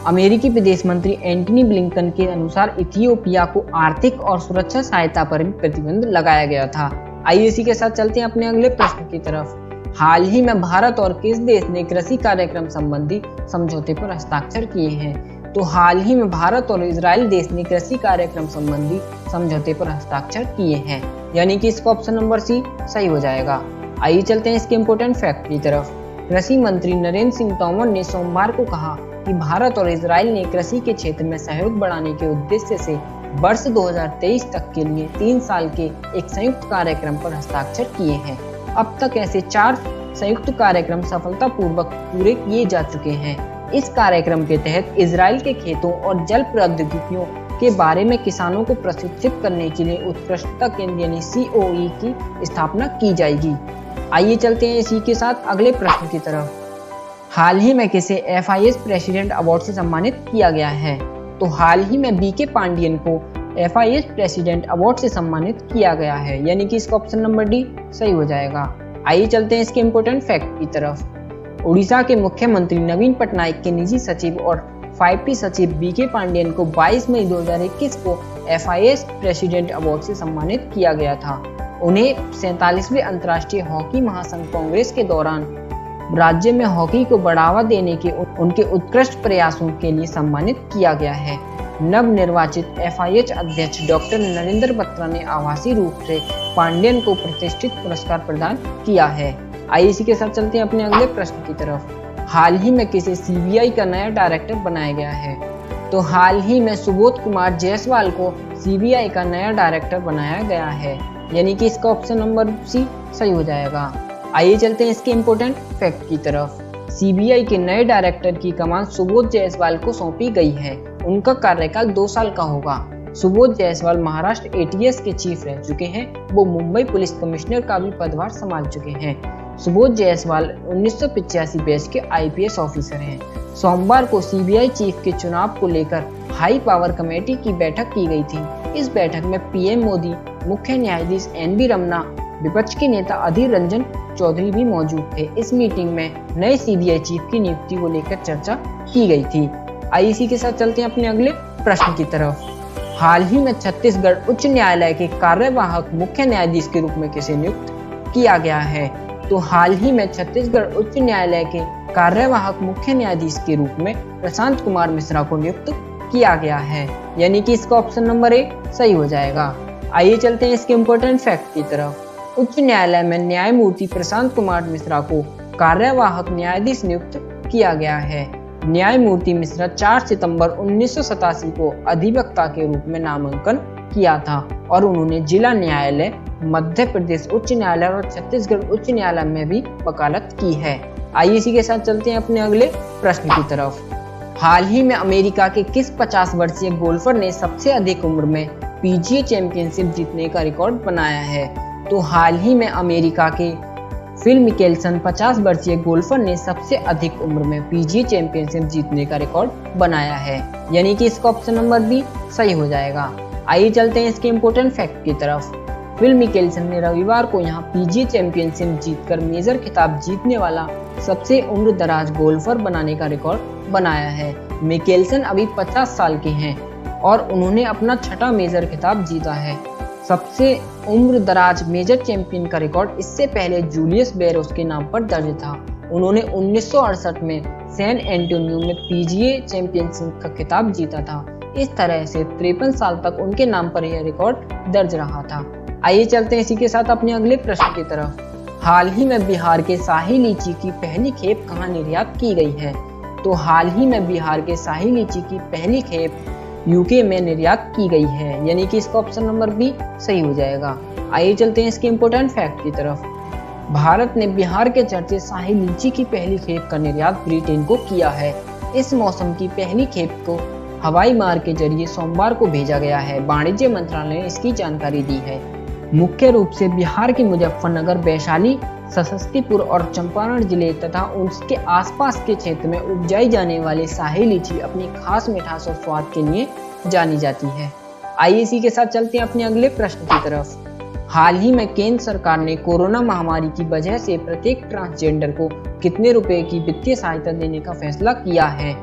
अमेरिकी विदेश मंत्री एंटनी ब्लिंकन के अनुसार इथियोपिया को आर्थिक और सुरक्षा सहायता पर भी प्रतिबंध लगाया गया था। आइए इसी के साथ चलते हैं अपने अगले प्रश्न की तरफ। हाल ही में भारत और किस देश ने कृषि कार्यक्रम संबंधी समझौते पर हस्ताक्षर किए हैं? तो हाल ही में भारत और इजराइल देश ने कृषि कार्यक्रम संबंधी समझौते पर हस्ताक्षर किए हैं, यानी कि इसका ऑप्शन नंबर सी सही हो जाएगा। आइए चलते हैं इसके इम्पोर्टेंट फैक्ट की तरफ। कृषि मंत्री नरेंद्र सिंह तोमर ने सोमवार को कहा कि भारत और इजराइल ने कृषि के क्षेत्र में सहयोग बढ़ाने के उद्देश्य से वर्ष 2023 तक के लिए 3 साल के एक संयुक्त कार्यक्रम पर हस्ताक्षर किए हैं। अब तक ऐसे 4 संयुक्त कार्यक्रम सफलतापूर्वक पूरे किए जा चुके हैं। इस कार्यक्रम के तहत इजराइल के खेतों और जल प्रौद्योगिकियों के बारे में किसानों को प्रशिक्षित करने के लिए उत्कृष्टता केंद्र यानी COE की स्थापना की जाएगी। आइए चलते हैं इसी के साथ अगले प्रश्न की तरफ। हाल ही में किसे FIS प्रेसिडेंट अवार्ड से सम्मानित किया गया है? तो हाल ही में BK पांडियन को FIS प्रेसिडेंट अवार्ड से सम्मानित किया गया है, यानी कि इसका ऑप्शन नंबर डी सही हो जाएगा। आइए चलते हैं इसके इम्पोर्टेंट फैक्ट की तरफ। उड़ीसा के मुख्यमंत्री नवीन पटनायक के निजी सचिव और 5T सचिव BK पांडियन को 22 मई 2021 को FIS प्रेसिडेंट अवार्ड से सम्मानित किया गया था। उन्हें 47वें अंतर्राष्ट्रीय हॉकी महासंघ कांग्रेस के दौरान राज्य में हॉकी को बढ़ावा देने के उनके उत्कृष्ट प्रयासों के लिए सम्मानित किया गया है। नवनिर्वाचित FIS अध्यक्ष डॉक्टर नरेंद्र बत्रा ने आभासी रूप से पांडेयन को प्रतिष्ठित पुरस्कार प्रदान किया है। आइए इसी के साथ चलते हैं अपने अगले प्रश्न की तरफ। हाल ही में किसे सीबीआई का नया डायरेक्टर बनाया गया है? तो हाल ही में सुबोध कुमार जायसवाल को सीबीआई का नया डायरेक्टर बनाया गया है, यानी कि इसका ऑप्शन नंबर सी सही हो जाएगा। आइए चलते हैं इसके इम्पोर्टेंट फैक्ट की तरफ। सीबीआई के नए डायरेक्टर की कमान सुबोध जायसवाल को सौंपी गई है। उनका कार्यकाल 2 साल का होगा। सुबोध जायसवाल महाराष्ट्र एटीएस के चीफ रह चुके हैं। वो मुंबई पुलिस कमिश्नर का भी पदभार संभाल चुके हैं। सुबोध जायसवाल 1985 बैच के आईपीएस ऑफिसर हैं। सोमवार को सीबीआई चीफ के चुनाव को लेकर हाई पावर कमेटी की बैठक की गई थी। इस बैठक में पीएम मोदी, मुख्य न्यायाधीश एनवी रमन्ना, विपक्ष के नेता अधीर रंजन चौधरी भी मौजूद थे। इस मीटिंग में नए सीबीआई चीफ की नियुक्ति को लेकर चर्चा की गई थी। आइए इसी के साथ चलते हैं अपने अगले प्रश्न की तरफ। हाल ही में छत्तीसगढ़ उच्च न्यायालय के कार्यवाहक मुख्य न्यायाधीश के रूप में किसे नियुक्त किया गया है? तो हाल ही में छत्तीसगढ़ उच्च न्यायालय के कार्यवाहक मुख्य न्यायाधीश के रूप में प्रशांत कुमार मिश्रा को नियुक्त किया गया है, यानी कि इसका ऑप्शन नंबर ए सही हो जाएगा। आइए चलते हैं इसके इम्पोर्टेंट फैक्ट की तरफ। उच्च न्यायालय में न्यायमूर्ति प्रशांत कुमार मिश्रा को कार्यवाहक न्यायाधीश नियुक्त किया गया है। न्यायमूर्ति मिश्रा 4 सितंबर 1987 को अधिवक्ता के रूप में नामांकन किया था और उन्होंने जिला न्यायालय, मध्य प्रदेश उच्च न्यायालय और छत्तीसगढ़ उच्च न्यायालय में भी वकालत की है। आइए इसी के साथ चलते हैं अपने अगले प्रश्न की तरफ। हाल ही में अमेरिका के किस 50 वर्षीय गोल्फर ने सबसे अधिक उम्र में पीजीए चैंपियनशिप जीतने का रिकॉर्ड बनाया है? तो हाल ही में अमेरिका के फिल मिकेल्सन 50 वर्षीय गोल्फर ने सबसे अधिक उम्र में पीजीए चैंपियनशिप जीतने का रिकॉर्ड बनाया है, यानी कि इसका ऑप्शन नंबर बी सही हो जाएगा। आइए चलते हैं इसके इम्पोर्टेंट फैक्ट की तरफ। फिल मिकेल्सन ने रविवार को यहां पीजीए चैंपियनशिप जीतकर मेजर खिताब जीतने वाला सबसे उम्र दराज गोल्फर बनाने का रिकॉर्ड बनाया है। मिकेल्सन अभी 50 साल के हैं और उन्होंने अपना 6वां मेजर खिताब जीता है। सबसे उम्र दराज मेजर चैंपियन का रिकॉर्ड इससे पहले जूलियस बैरोस के नाम पर दर्ज था। उन्होंने 1968 में सैन एंटोनियो में पीजीए चैंपियनशिप का खिताब जीता था। इस तरह से 53 साल तक उनके नाम पर यह रिकॉर्ड दर्ज रहा था। आइए चलते हैं इसी के साथ अपने अगले प्रश्न की तरफ। हाल ही में बिहार के शाही लीची की पहली खेप कहाँ निर्यात की गई है? तो हाल ही में बिहार के शाही लीची की पहली खेप यूके में निर्यात की गई है, यानी कि इसका ऑप्शन नंबर बी सही हो जाएगा। आइए चलते हैं इसके इम्पोर्टेंट फैक्ट की तरफ। भारत ने बिहार के चर्चित शाही लीची की पहली खेप का निर्यात ब्रिटेन को किया है। इस मौसम की पहली खेप को हवाई मार्ग के जरिए सोमवार को भेजा गया है। वाणिज्य मंत्रालय ने इसकी जानकारी दी है। मुख्य रूप से बिहार के मुजफ्फरनगर, वैशाली, समस्तीपुर और चंपारण जिले तथा उसके आसपास के क्षेत्र में उपजाई जाने वाली शाही लीची अपनी खास मिठास और स्वाद के लिए जानी जाती है। आइए इसी के साथ चलते हैं अपने अगले प्रश्न की तरफ। हाल ही में केंद्र सरकार ने कोरोना महामारी की वजह से प्रत्येक ट्रांसजेंडर को कितने रुपए की वित्तीय सहायता देने का फैसला किया है?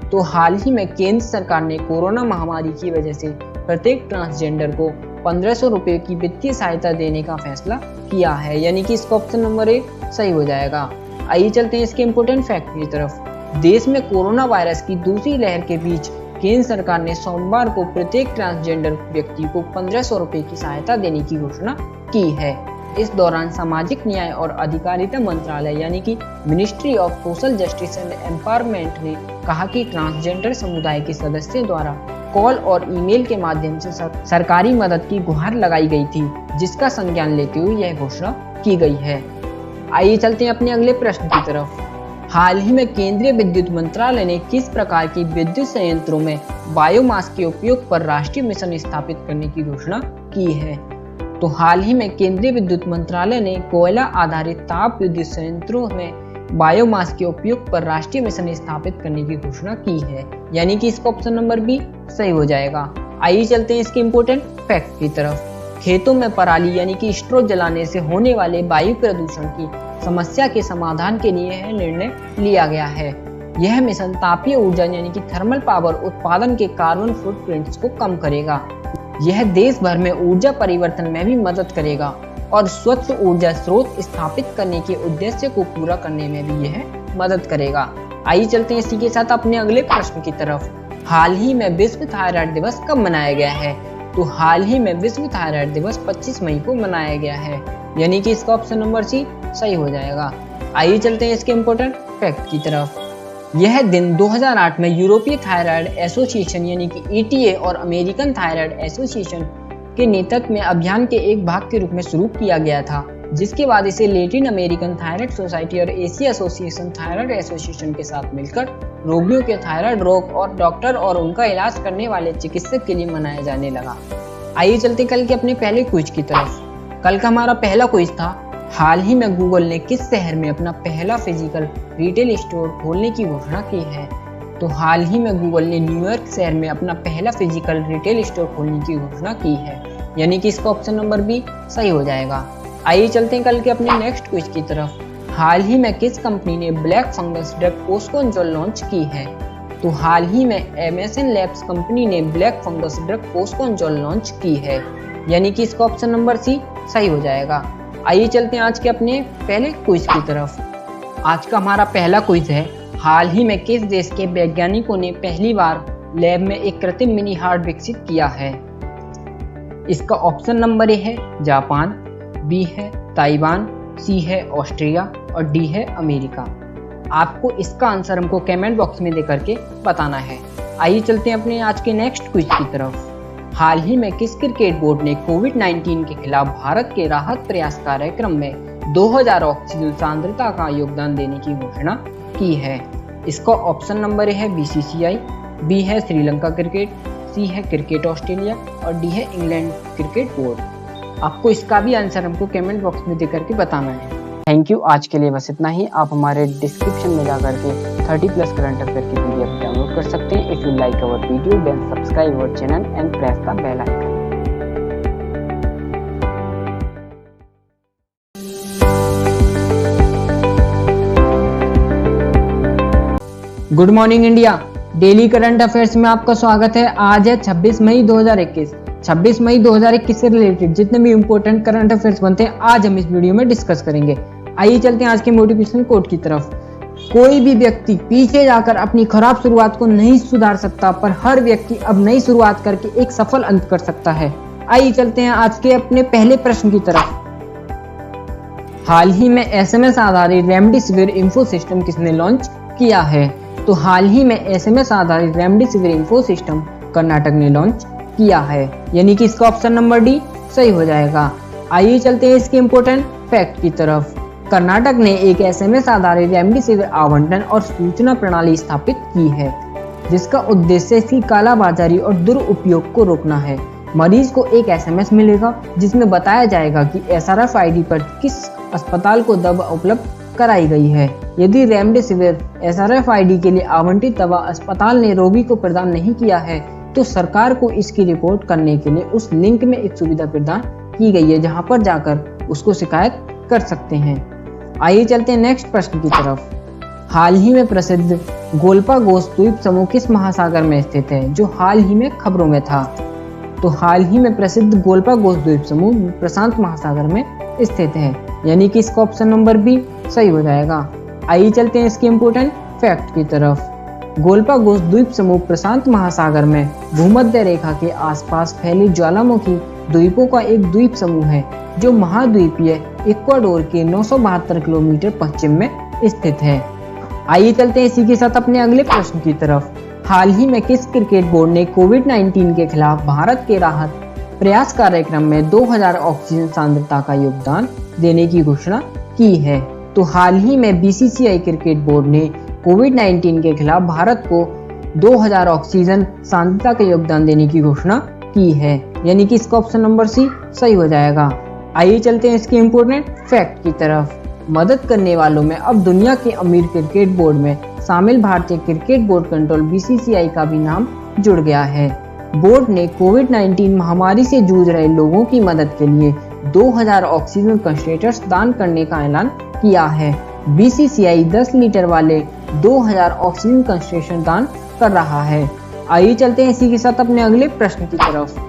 तो हाल ही में केंद्र सरकार ने कोरोना महामारी की वजह से प्रत्येक ट्रांसजेंडर को 1500 रुपए की वित्तीय सहायता देने का फैसला किया है, यानी कि इसका ऑप्शन नंबर ए सही हो जाएगा। आइए चलते हैं इसके इम्पोर्टेंट फैक्ट की तरफ। देश में कोरोना वायरस की दूसरी लहर के बीच केंद्र सरकार ने सोमवार को प्रत्येक ट्रांसजेंडर व्यक्ति को 1500 रुपए की सहायता देने की घोषणा की है। इस दौरान सामाजिक न्याय और अधिकारिता मंत्रालय यानी कि ministry of social justice and empowerment ने कहा कि ट्रांसजेंडर समुदाय के सदस्यों द्वारा कॉल और ईमेल के माध्यम से सरकारी मदद की गुहार लगाई गई थी, जिसका संज्ञान लेते हुए यह घोषणा की गई है। आइए चलते हैं अपने अगले प्रश्न की तरफ। हाल ही में केंद्रीय विद्युत मंत्रालय ने किस प्रकार की विद्युत संयंत्रों में बायोमास के उपयोग पर राष्ट्रीय मिशन स्थापित करने की घोषणा की है? तो हाल ही में केंद्रीय विद्युत मंत्रालय ने कोयला आधारित ताप विद्युत संयंत्रों में बायोमास के उपयोग पर राष्ट्रीय मिशन स्थापित करने की घोषणा की है, यानी कि इसका ऑप्शन नंबर बी सही हो जाएगा। आइए चलते हैं इसके इम्पोर्टेंट फैक्ट की तरफ। खेतों में पराली यानी कि स्ट्रो जलाने से होने वाले वायु प्रदूषण की समस्या के समाधान के लिए यह निर्णय लिया गया है। यह मिशन तापीय ऊर्जा यानी कि थर्मल पावर उत्पादन के कार्बन फुटप्रिंट्स को कम करेगा। यह देश भर में ऊर्जा परिवर्तन में भी मदद करेगा और स्वच्छ ऊर्जा स्रोत स्थापित करने के उद्देश्य को पूरा करने में भी यह मदद करेगा। आइए चलते हैं इसी के साथ अपने अगले प्रश्न की तरफ। हाल ही में विश्व थायराइड दिवस कब मनाया गया है? तो हाल ही में विश्व थायराइड दिवस 25 मई को मनाया गया है, यानी कि इसका ऑप्शन नंबर सी सही हो जाएगा। आइए चलते हैं इसके इम्पोर्टेंट फैक्ट की तरफ। यह दिन 2008 में यूरोपीय थायराइड एसोसिएशन यानी कि ETA और अमेरिकन थायराइड एसोसिएशन के नेतृत्व में अभियान के एक भाग के रूप में शुरू किया गया था, जिसके बाद इसे लैटिन अमेरिकन थायराइड सोसाइटी और एशिया एसोसिएशन थायराइड एसोसिएशन के साथ मिलकर रोगियों के थायराइड रोग और डॉक्टर और उनका इलाज करने वाले चिकित्सक के लिए मनाया जाने लगा। आइए चलते कल के अपने पहले क्विज की तरफ। कल का हमारा पहला क्विज था, हाल ही में गूगल ने किस शहर में अपना पहला फिजिकल रिटेल स्टोर खोलने की घोषणा की है? तो हाल ही में गूगल ने न्यूयॉर्क शहर में अपना पहला फिजिकल रिटेल स्टोर खोलने की घोषणा की है, यानी कि इसका ऑप्शन नंबर बी सही हो जाएगा। आइए चलते हैं कल के अपने नेक्स्ट क्विज की तरफ। हाल ही में किस कंपनी ने ब्लैक फंगस ड्रग पोस्कोनजोल लॉन्च की है? तो हाल ही में एमएसएन लैब्स कंपनी ने ब्लैक फंगस ड्रग पोस्कोनजोल लॉन्च की है, यानी कि इसका ऑप्शन नंबर सी सही हो जाएगा। आइए चलते हैं आज के अपने पहले क्विज की तरफ। आज का हमारा पहला क्विज है, हाल ही में किस देश के वैज्ञानिकों ने पहली बार लैब में एक कृत्रिम मिनी हार्ट विकसित किया है? इसका ऑप्शन नंबर ए है जापान, बी है ताइवान, सी है ऑस्ट्रिया और डी है अमेरिका। आपको इसका आंसर हमको कमेंट बॉक्स में देकर के बताना है। आइए चलते हैं अपने आज के नेक्स्ट क्विज की तरफ। हाल ही में किस क्रिकेट बोर्ड ने कोविड-19 के खिलाफ भारत के राहत प्रयास कार्यक्रम में 2000 ऑक्सीजन सांद्रता का योगदान देने की घोषणा की है? इसका ऑप्शन नंबर ए है BCCI, बी है श्रीलंका क्रिकेट, सी है क्रिकेट ऑस्ट्रेलिया और डी है इंग्लैंड क्रिकेट बोर्ड। आपको इसका भी आंसर हमको कमेंट बॉक्स में देकर के बताना है। Thank you. आज के लिए बस इतना ही। आप हमारे डिस्क्रिप्शन में जाकर के 30+ करंट अफेयर की PDF डाउनलोड कर सकते हैं। If you like our video then subscribe our channel and press the bell icon. Good morning India, daily current affairs में आपका स्वागत है। आज है 26 मई 2021। 26 मई 2021 से रिलेटेड जितने भी इंपॉर्टेंट करंट अफेयर्स बनते हैं आज हम इस वीडियो में डिस्कस करेंगे। आइए चलते हैं आज के मोटिवेशनल कोट की तरफ। कोई भी व्यक्ति पीछे जाकर अपनी खराब शुरुआत को नहीं सुधार सकता, पर हर व्यक्ति अब नई शुरुआत करके एक सफल अंत कर सकता है। आइए चलते हैं आज के अपने पहले प्रश्न की तरफ। हाल ही में SMS आधारित रेमडेसिविर इंफो सिस्टम किसने लॉन्च किया है? तो हाल ही में SMS आधारित रेमडेसिविर इंफो सिस्टम कर्नाटक ने लॉन्च किया है, यानी कि इसका ऑप्शन नंबर डी सही हो जाएगा। आइए चलते हैं इसके इम्पोर्टेंट फैक्ट की तरफ। कर्नाटक ने एक SMS आधारित रेमडेसिविर आवंटन और सूचना प्रणाली स्थापित की है, जिसका उद्देश्य इसकी कालाबाजारी और दुरुपयोग को रोकना है। मरीज को एक SMS मिलेगा जिसमें बताया जाएगा कि SRF ID पर किस अस्पताल को दवा उपलब्ध कराई गई है। यदि रेमडेसिविर SRF ID के लिए आवंटित दवा अस्पताल ने रोगी को प्रदान नहीं किया है, तो सरकार को इसकी रिपोर्ट करने के लिए उस लिंक में एक सुविधा प्रदान की गई है, जहां पर जाकर उसको शिकायत कर सकते हैं। आइए चलते हैं नेक्स्ट प्रश्न की तरफ। हाल ही में प्रसिद्ध गोलपागोस द्वीप समूह किस महासागर में स्थित है, जो हाल ही में खबरों में था? तो हाल ही में प्रसिद्ध गोलपागोस द्वीप समूह प्रशांत महासागर में स्थित है, यानी कि इसका ऑप्शन नंबर बी सही हो जाएगा। आइए चलते हैं इसके इम्पोर्टेंट फैक्ट की तरफ। गोलपागोस द्वीप समूह प्रशांत महासागर में भूमध्य रेखा के आसपास फैली ज्वालामुखी द्वीपों का एक द्वीप समूह है, जो महाद्वीपीय इक्वाडोर के 972 किलोमीटर पश्चिम में स्थित है। आइए चलते हैं इसी के साथ अपने अगले प्रश्न की तरफ। हाल ही में किस क्रिकेट बोर्ड ने कोविड-19 के खिलाफ भारत के राहत प्रयास कार्यक्रम में 2000 ऑक्सीजन सांद्रता का योगदान देने की घोषणा की है? तो हाल ही में BCCI क्रिकेट बोर्ड ने कोविड-19 के खिलाफ भारत को 2000 ऑक्सीजन सांद्रता का योगदान देने की घोषणा की है, यानी कि इसका ऑप्शन नंबर सी सही हो जाएगा। आइए चलते हैं इसके इम्पोर्टेंट फैक्ट की तरफ। मदद करने वालों में अब दुनिया के अमीर क्रिकेट बोर्ड में शामिल भारतीय क्रिकेट बोर्ड कंट्रोल BCCI का भी नाम जुड़ गया है। बोर्ड ने कोविड-19 महामारी से जूझ रहे लोगों की मदद के लिए 2000 ऑक्सीजन कंसंट्रेटर्स दान करने का ऐलान किया है। BCCI 10 लीटर वाले 2000 ऑक्सीजन कंसंट्रेटर दान कर रहा है। आइए चलते हैं इसी के साथ अपने अगले प्रश्न की तरफ।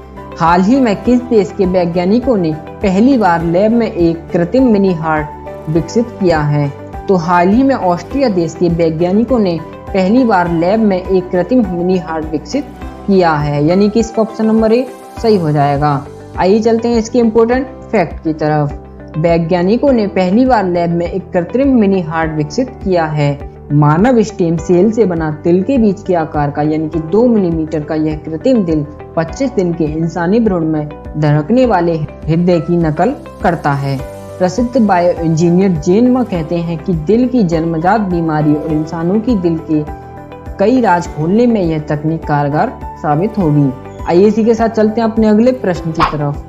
हाल ही में किस देश के वैज्ञानिकों ने पहली बार लैब में एक कृत्रिम मिनी हार्ट विकसित किया है? तो हाल ही में ऑस्ट्रिया देश के वैज्ञानिकों ने पहली बार लैब में एक कृत्रिम मिनी हार्ट विकसित किया है, यानी कि इसका ऑप्शन नंबर ए सही हो जाएगा। आइए चलते हैं इसके इम्पोर्टेंट फैक्ट की तरफ। वैज्ञानिकों ने पहली बार लैब में एक कृत्रिम मिनी हार्ट विकसित किया है। मानव स्टेम सेल से बना तिल के बीज के आकार का यानी कि 2 मिलीमीटर का यह कृत्रिम दिल 25 दिन के इंसानी भ्रूण में धड़कने वाले हृदय की नकल करता है। प्रसिद्ध बायो इंजीनियर जेन मा कहते हैं कि दिल की जन्मजात बीमारी और इंसानों की दिल के कई राज खोलने में यह तकनीक कारगर साबित होगी। आइए इसी के साथ चलते हैं अपने अगले प्रश्न की तरफ।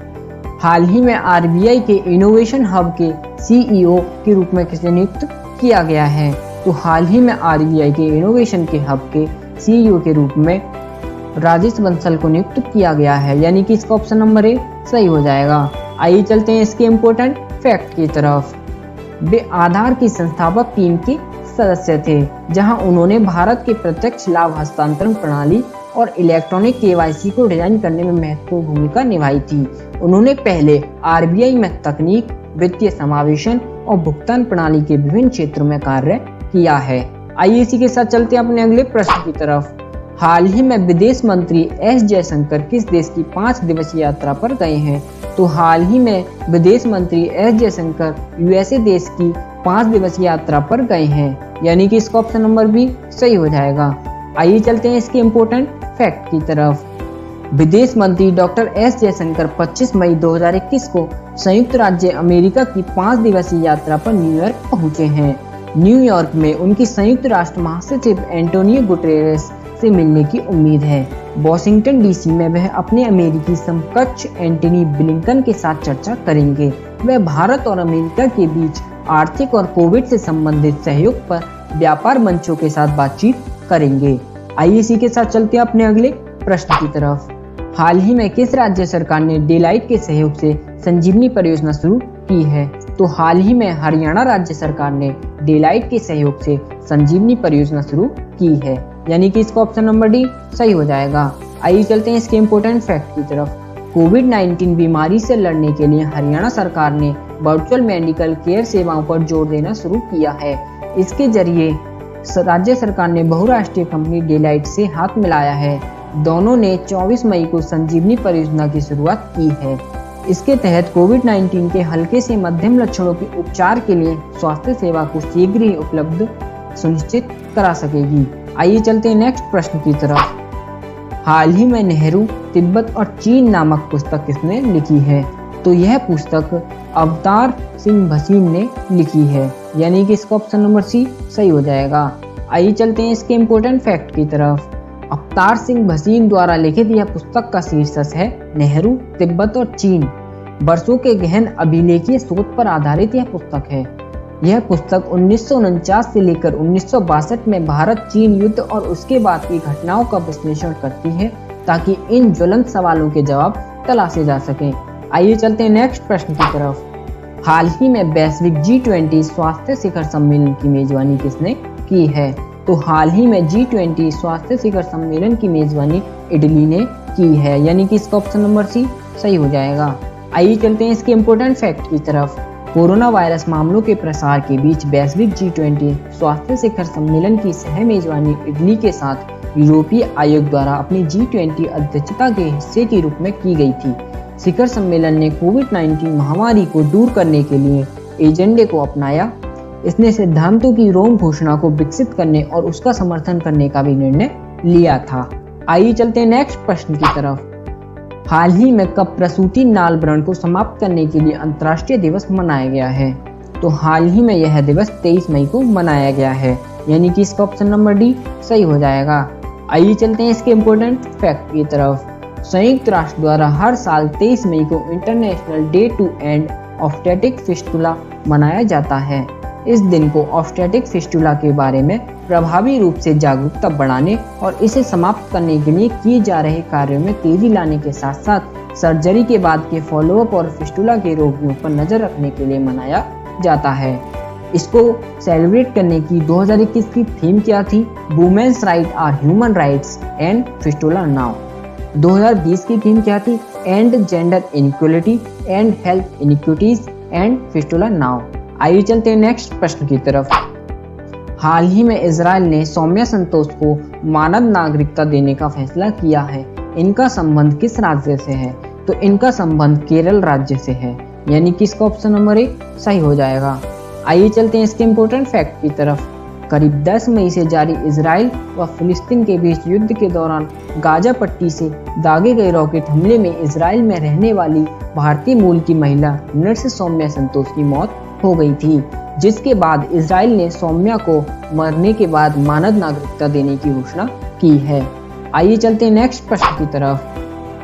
हाल ही में आरबीआई के इनोवेशन हब के सीईओ के रूप में किसे नियुक्त किया गया है? तो हाल ही में आरबीआई के इनोवेशन के हब के सीईओ के रूप में राजेश बंसल को नियुक्त किया गया है, यानी कि इसका ऑप्शन नंबर ए सही हो जाएगा। आइए चलते हैं इसके इम्पोर्टेंट फैक्ट की तरफ। वे आधार की संस्थापक टीम के सदस्य थे, जहां उन्होंने भारत के प्रत्यक्ष लाभ हस्तांतरण प्रणाली और इलेक्ट्रॉनिक केवाईसी को डिजाइन करने में महत्वपूर्ण भूमिका निभाई थी। उन्होंने पहले आरबीआई में तकनीक, वित्तीय समावेशन और भुगतान प्रणाली के विभिन्न क्षेत्रों में कार्य किया है। आइए इसी के साथ चलते हैं अपने अगले प्रश्न की तरफ। हाल ही में विदेश मंत्री एस जयशंकर किस देश की 5 दिवसीय यात्रा पर गए हैं? तो हाल ही में विदेश मंत्री एस जयशंकर यूएसए देश की 5 दिवसीय यात्रा पर गए हैं, यानी कि इसका ऑप्शन नंबर बी सही हो जाएगा। आइए चलते हैं इसके इम्पोर्टेंट फैक्ट की तरफ। विदेश मंत्री डॉक्टर एस जयशंकर 25 मई 2021 को संयुक्त राज्य अमेरिका की 5 दिवसीय यात्रा पर न्यूयॉर्क पहुंचे हैं। न्यूयॉर्क में उनकी संयुक्त राष्ट्र महासचिव एंटोनियो गुटेरेस से मिलने की उम्मीद है। वॉशिंगटन डीसी में वह अपने अमेरिकी समकक्ष एंटनी ब्लिंकन के साथ चर्चा करेंगे। वह भारत और अमेरिका के बीच आर्थिक और कोविड से संबंधित सहयोग पर व्यापार मंचों के साथ बातचीत करेंगे। आइए इसी के साथ चलते हैं अपने अगले प्रश्न की तरफ। हाल ही में किस राज्य सरकार ने डेलाइट के सहयोग से संजीवनी परियोजना शुरू की है? तो हाल ही में हरियाणा राज्य सरकार ने डेलाइट के सहयोग से संजीवनी परियोजना शुरू की है, यानी कि इसका ऑप्शन नंबर डी सही हो जाएगा। आइए चलते हैं इसके इम्पोर्टेंट फैक्ट की तरफ। कोविड-19 बीमारी से लड़ने के लिए हरियाणा सरकार ने वर्चुअल मेडिकल केयर सेवाओं पर जोर देना शुरू किया है। इसके जरिए राज्य सरकार ने बहुराष्ट्रीय कंपनी डेलाइट से हाथ मिलाया है। दोनों ने 24 मई को संजीवनी परियोजना की शुरुआत की है। इसके तहत कोविड-19 के हल्के से मध्यम लक्षणों के उपचार के लिए स्वास्थ्य सेवा को शीघ्र ही उपलब्ध सुनिश्चित करा सकेगी। आइए चलते हैं नेक्स्ट प्रश्न की तरफ। हाल ही में नेहरू, तिब्बत और चीन नामक पुस्तक किसने लिखी है? तो यह पुस्तक अवतार सिंह भसीन ने लिखी है, यानी कि इसका ऑप्शन नंबर सी सही हो जाएगा। आइए चलते हैं इसके इम्पोर्टेंट फैक्ट की तरफ। अवतार सिंह भसीन द्वारा लिखित यह पुस्तक का शीर्षक है नेहरू, तिब्बत और चीन, वर्षों के गहन अभिलेखीय शोध पर आधारित यह पुस्तक है। यह पुस्तक 1949 से लेकर 1962 में भारत चीन युद्ध और उसके बाद की घटनाओं का विश्लेषण करती है, ताकि इन ज्वलंत सवालों के जवाब तलाशे जा सकें। आइए चलते हैं नेक्स्ट प्रश्न की तरफ। हाल ही में वैश्विक G20 स्वास्थ्य शिखर सम्मेलन की मेजबानी किसने की है? तो हाल ही में G20 स्वास्थ्य शिखर सम्मेलन की मेजबानी इटली ने की है, यानी कि इसका ऑप्शन नंबर सी सही हो जाएगा। आइए चलते हैं इसके इम्पोर्टेंट फैक्ट की तरफ। कोरोना वायरस मामलों के प्रसार के बीच वैश्विक G20 स्वास्थ्य शिखर सम्मेलन की सह मेजबानी इटली के साथ यूरोपीय आयोग द्वारा अपनी G20 अध्यक्षता के हिस्से के रूप में की गई थी। शिखर सम्मेलन ने कोविड-19 महामारी को दूर करने के लिए एजेंडे को अपनाया। इसने सिद्धांतों की रोम घोषणा को विकसित करने और उसका समर्थन करने का भी निर्णय लिया था। आइए चलते हैं नेक्स्ट प्रश्न की तरफ। हाल ही में कब प्रसूति नाल व्रण को समाप्त करने के लिए अंतर्राष्ट्रीय दिवस मनाया गया है? तो हाल ही में यह दिवस 23 मई को मनाया गया है, यानी कि इसका ऑप्शन नंबर डी सही हो जाएगा। आइए चलते हैं इसके इम्पोर्टेंट फैक्ट की तरफ। संयुक्त राष्ट्र द्वारा हर साल 23 मई को international day to end obstetric fistula मनाया जाता है। इस दिन को ऑब्स्टेटिक फिस्टुला के बारे में प्रभावी रूप से जागरूकता बढ़ाने और इसे समाप्त करने के लिए किए जा रहे कार्यों में तेजी लाने के साथ साथ सर्जरी के बाद के फॉलोअप और फिस्टुला के रोगियों पर नजर रखने के लिए मनाया जाता है। इसको सेलिब्रेट करने की 2021 की थीम क्या थी? Women's right are human rights and fistula now. 2020 की थीम क्या थी? And gender inequality and health inequities and fistula now. आइए चलते हैं नेक्स्ट प्रश्न की तरफ। हाल ही में इजराइल ने सौम्या संतोष को मानव नागरिकता देने का फैसला किया है। इनका संबंध किस राज्य से है? तो इनका संबंध केरल राज्य से है, यानी कि इसका ऑप्शन नंबर ए सही हो जाएगा। आइए चलते हैं इसके इम्पोर्टेंट फैक्ट की तरफ। करीब 10 मई से जारी इजराइल व फिलिस्तीन के बीच युद्ध के दौरान गाजा पट्टी से दागे गए रॉकेट हमले में इजराइल में रहने वाली भारतीय मूल की महिला नर्स सौम्या संतोष की मौत हो गई थी, जिसके बाद इजराइल ने सौम्या को मरने के बाद मानव नागरिकता देने की घोषणा की है। आइए चलते हैं नेक्स्ट प्रश्न की तरफ।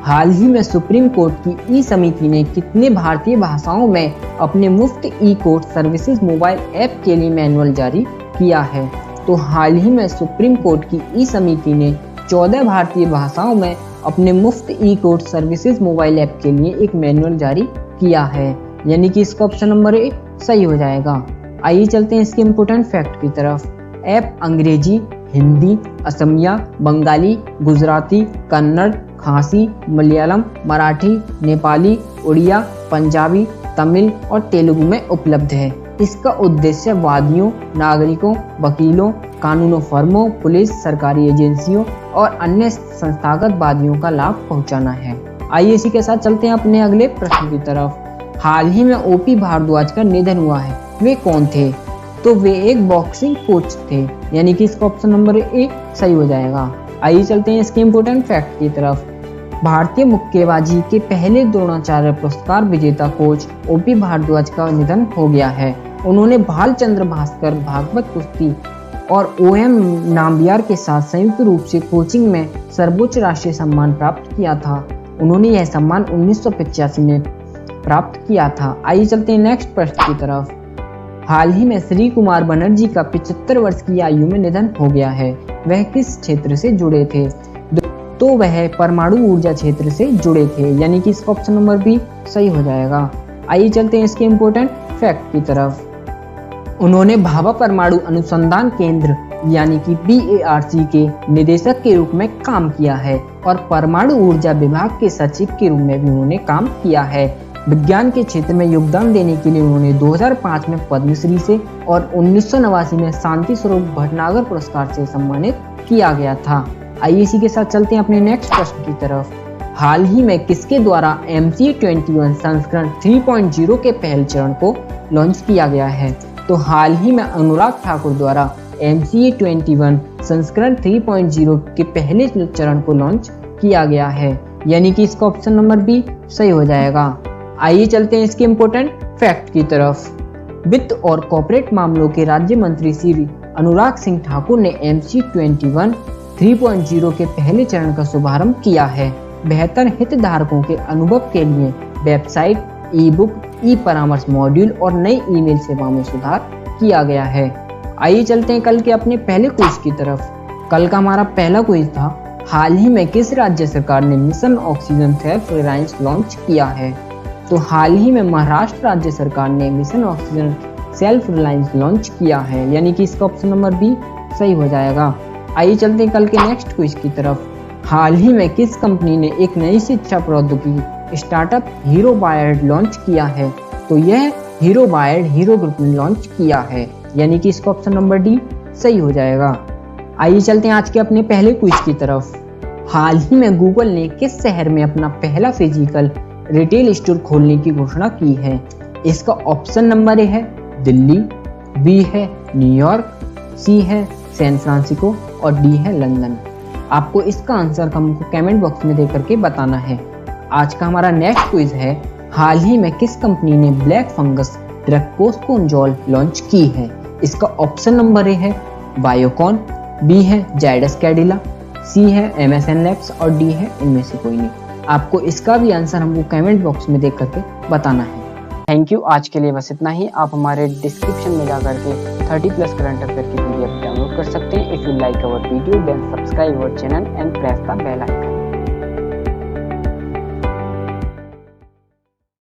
हाल ही में सुप्रीम कोर्ट की ई समिति ने कितने भारतीय भाषाओं में अपने मुफ्त ई कोर्ट सर्विसेज मोबाइल ऐप के लिए मैनुअल जारी किया है? तो हाल ही में सुप्रीम कोर्ट की ई समिति ने 14 भारतीय भाषाओं में अपने मुफ्त ई कोर्ट सर्विसेज मोबाइल ऐप के लिए एक मैनुअल जारी किया है, यानी कि इसका ऑप्शन नंबर ए सही हो जाएगा। आइए चलते हैं इसके इम्पोर्टेंट फैक्ट की तरफ। ऐप अंग्रेजी, हिंदी, असमिया, बंगाली, गुजराती, कन्नड़, खासी, मलयालम, मराठी, नेपाली, उड़िया, पंजाबी, तमिल और तेलुगु में उपलब्ध है। इसका उद्देश्य वादियों, नागरिकों, वकीलों, कानूनी फर्मों, पुलिस, सरकारी एजेंसियों और अन्य संस्थागत वादियों का लाभ पहुंचाना है। आइए इसी के साथ चलते हैं अपने अगले प्रश्न की तरफ। हाल ही में ओपी भारद्वाज का निधन हुआ है, वे कौन थे? तो वे एक बॉक्सिंग कोच थे, यानी कि इसका ऑप्शन नंबर ए सही हो जाएगा। आइए चलते हैं इसके इम्पोर्टेंट फैक्ट की तरफ। भारतीय मुक्केबाजी के पहले द्रोणाचार्य पुरस्कार विजेता कोच ओपी भारद्वाज का निधन हो गया है। उन्होंने भालचंद्र भास्कर भागवत कुश्ती और ओएम नाम्बियार के साथ संयुक्त रूप से कोचिंग में सर्वोच्च राष्ट्रीय सम्मान प्राप्त किया था। उन्होंने यह सम्मान 1985 में प्राप्त किया था। आइए चलते हैं नेक्स्ट प्रश्न की तरफ। हाल ही में श्री कुमार बनर्जी का 75 वर्ष की आयु में निधन हो गया है। वह किस क्षेत्र से जुड़े थे? तो वह परमाणु ऊर्जा क्षेत्र से जुड़े थे, यानी कि इसका ऑप्शन नंबर बी सही हो जाएगा। आइए चलते हैं इसके इम्पोर्टेंट फैक्ट की तरफ। उन्होंने भाभा परमाणु अनुसंधान केंद्र यानी कि BARC के निदेशक के रूप में काम किया है और परमाणु ऊर्जा विभाग के सचिव के रूप में भी उन्होंने काम किया है। विज्ञान के क्षेत्र में योगदान देने के लिए उन्होंने 2005 में पद्मश्री से और 1989 में शांति स्वरूप भटनागर पुरस्कार से सम्मानित किया गया था। आइए इसी के साथ चलते हैं अपने नेक्स्ट प्रश्न की तरफ। हाल ही में किसके द्वारा MC21 संस्करण 3.0 के पहले चरण को लॉन्च किया गया है? तो हाल ही में अनुराग ठाकुर द्वारा MC21 संस्करण 3.0 के पहले चरण को लॉन्च किया गया है, यानी कि इसका ऑप्शन नंबर बी सही हो जाएगा। आइए चलते हैं इसके इम्पोर्टेंट फैक्ट की तरफ। वित्त और कॉर्पोरेट मामलों के राज्य मंत्री श्री अनुराग सिंह ठाकुर ने MC21 3.0 के पहले चरण का शुभारंभ किया है। बेहतर हितधारकों के अनुभव के लिए वेबसाइट, ई बुक, ई परामर्श मॉड्यूल और नई ईमेल सेवाओं में सुधार किया गया है। आइए चलते हैं कल के अपने पहले क्विज की तरफ। कल का हमारा पहला क्विज था, हाल ही में किस राज्य सरकार ने mission oxygen self reliance launch किया है? तो हाल ही में महाराष्ट्र राज्य सरकार ने mission oxygen self reliance launch किया है, यानी कि इसका ऑप्शन नंबर बी सही हो जाएगा। आइए चलते हैं कल के नेक्स्ट क्विज की तरफ। हाल ही में किस कंपनी ने एक नई शिक्षा प्रौद्योगिकी स्टार्टअप हीरो बायर्ड लॉन्च किया है? तो यह हीरो बायर्ड हीरो ग्रुप ने लॉन्च किया है, यानी कि इसका ऑप्शन नंबर डी सही हो जाएगा। आइए चलते हैं आज के अपने पहले क्विज की तरफ। हाल ही में गूगल ने किस शहर में अपना पहला फिजिकल रिटेल स्टोर खोलने की घोषणा की है? इसका ऑप्शन नंबर ए है दिल्ली, बी है न्यूयॉर्क, सी है सैन फ्रांसिस्को और डी है लंदन। आपको इसका आंसर हमको कमेंट बॉक्स में देकर के बताना है। आज का हमारा नेक्स्ट क्विज है, हाल ही में किस कंपनी ने ब्लैक फंगस ड्रग पोस्कोनजोल लॉन्च की है? इसका ऑप्शन नंबर ए है बायोकॉन, बी है जायडस कैडिला, सी है MSN लैब्स और डी है इनमें से कोई नहीं। आपको इसका भी आंसर हमको कमेंट बॉक्स में देख करके बताना है। थैंक यू, आज के लिए बस इतना ही। आप हमारे डिस्क्रिप्शन में जाकर के 30+ करंट अफेयर की PDF डाउनलोड कर सकते हैं। If you like our video then subscribe our channel and press the bell icon.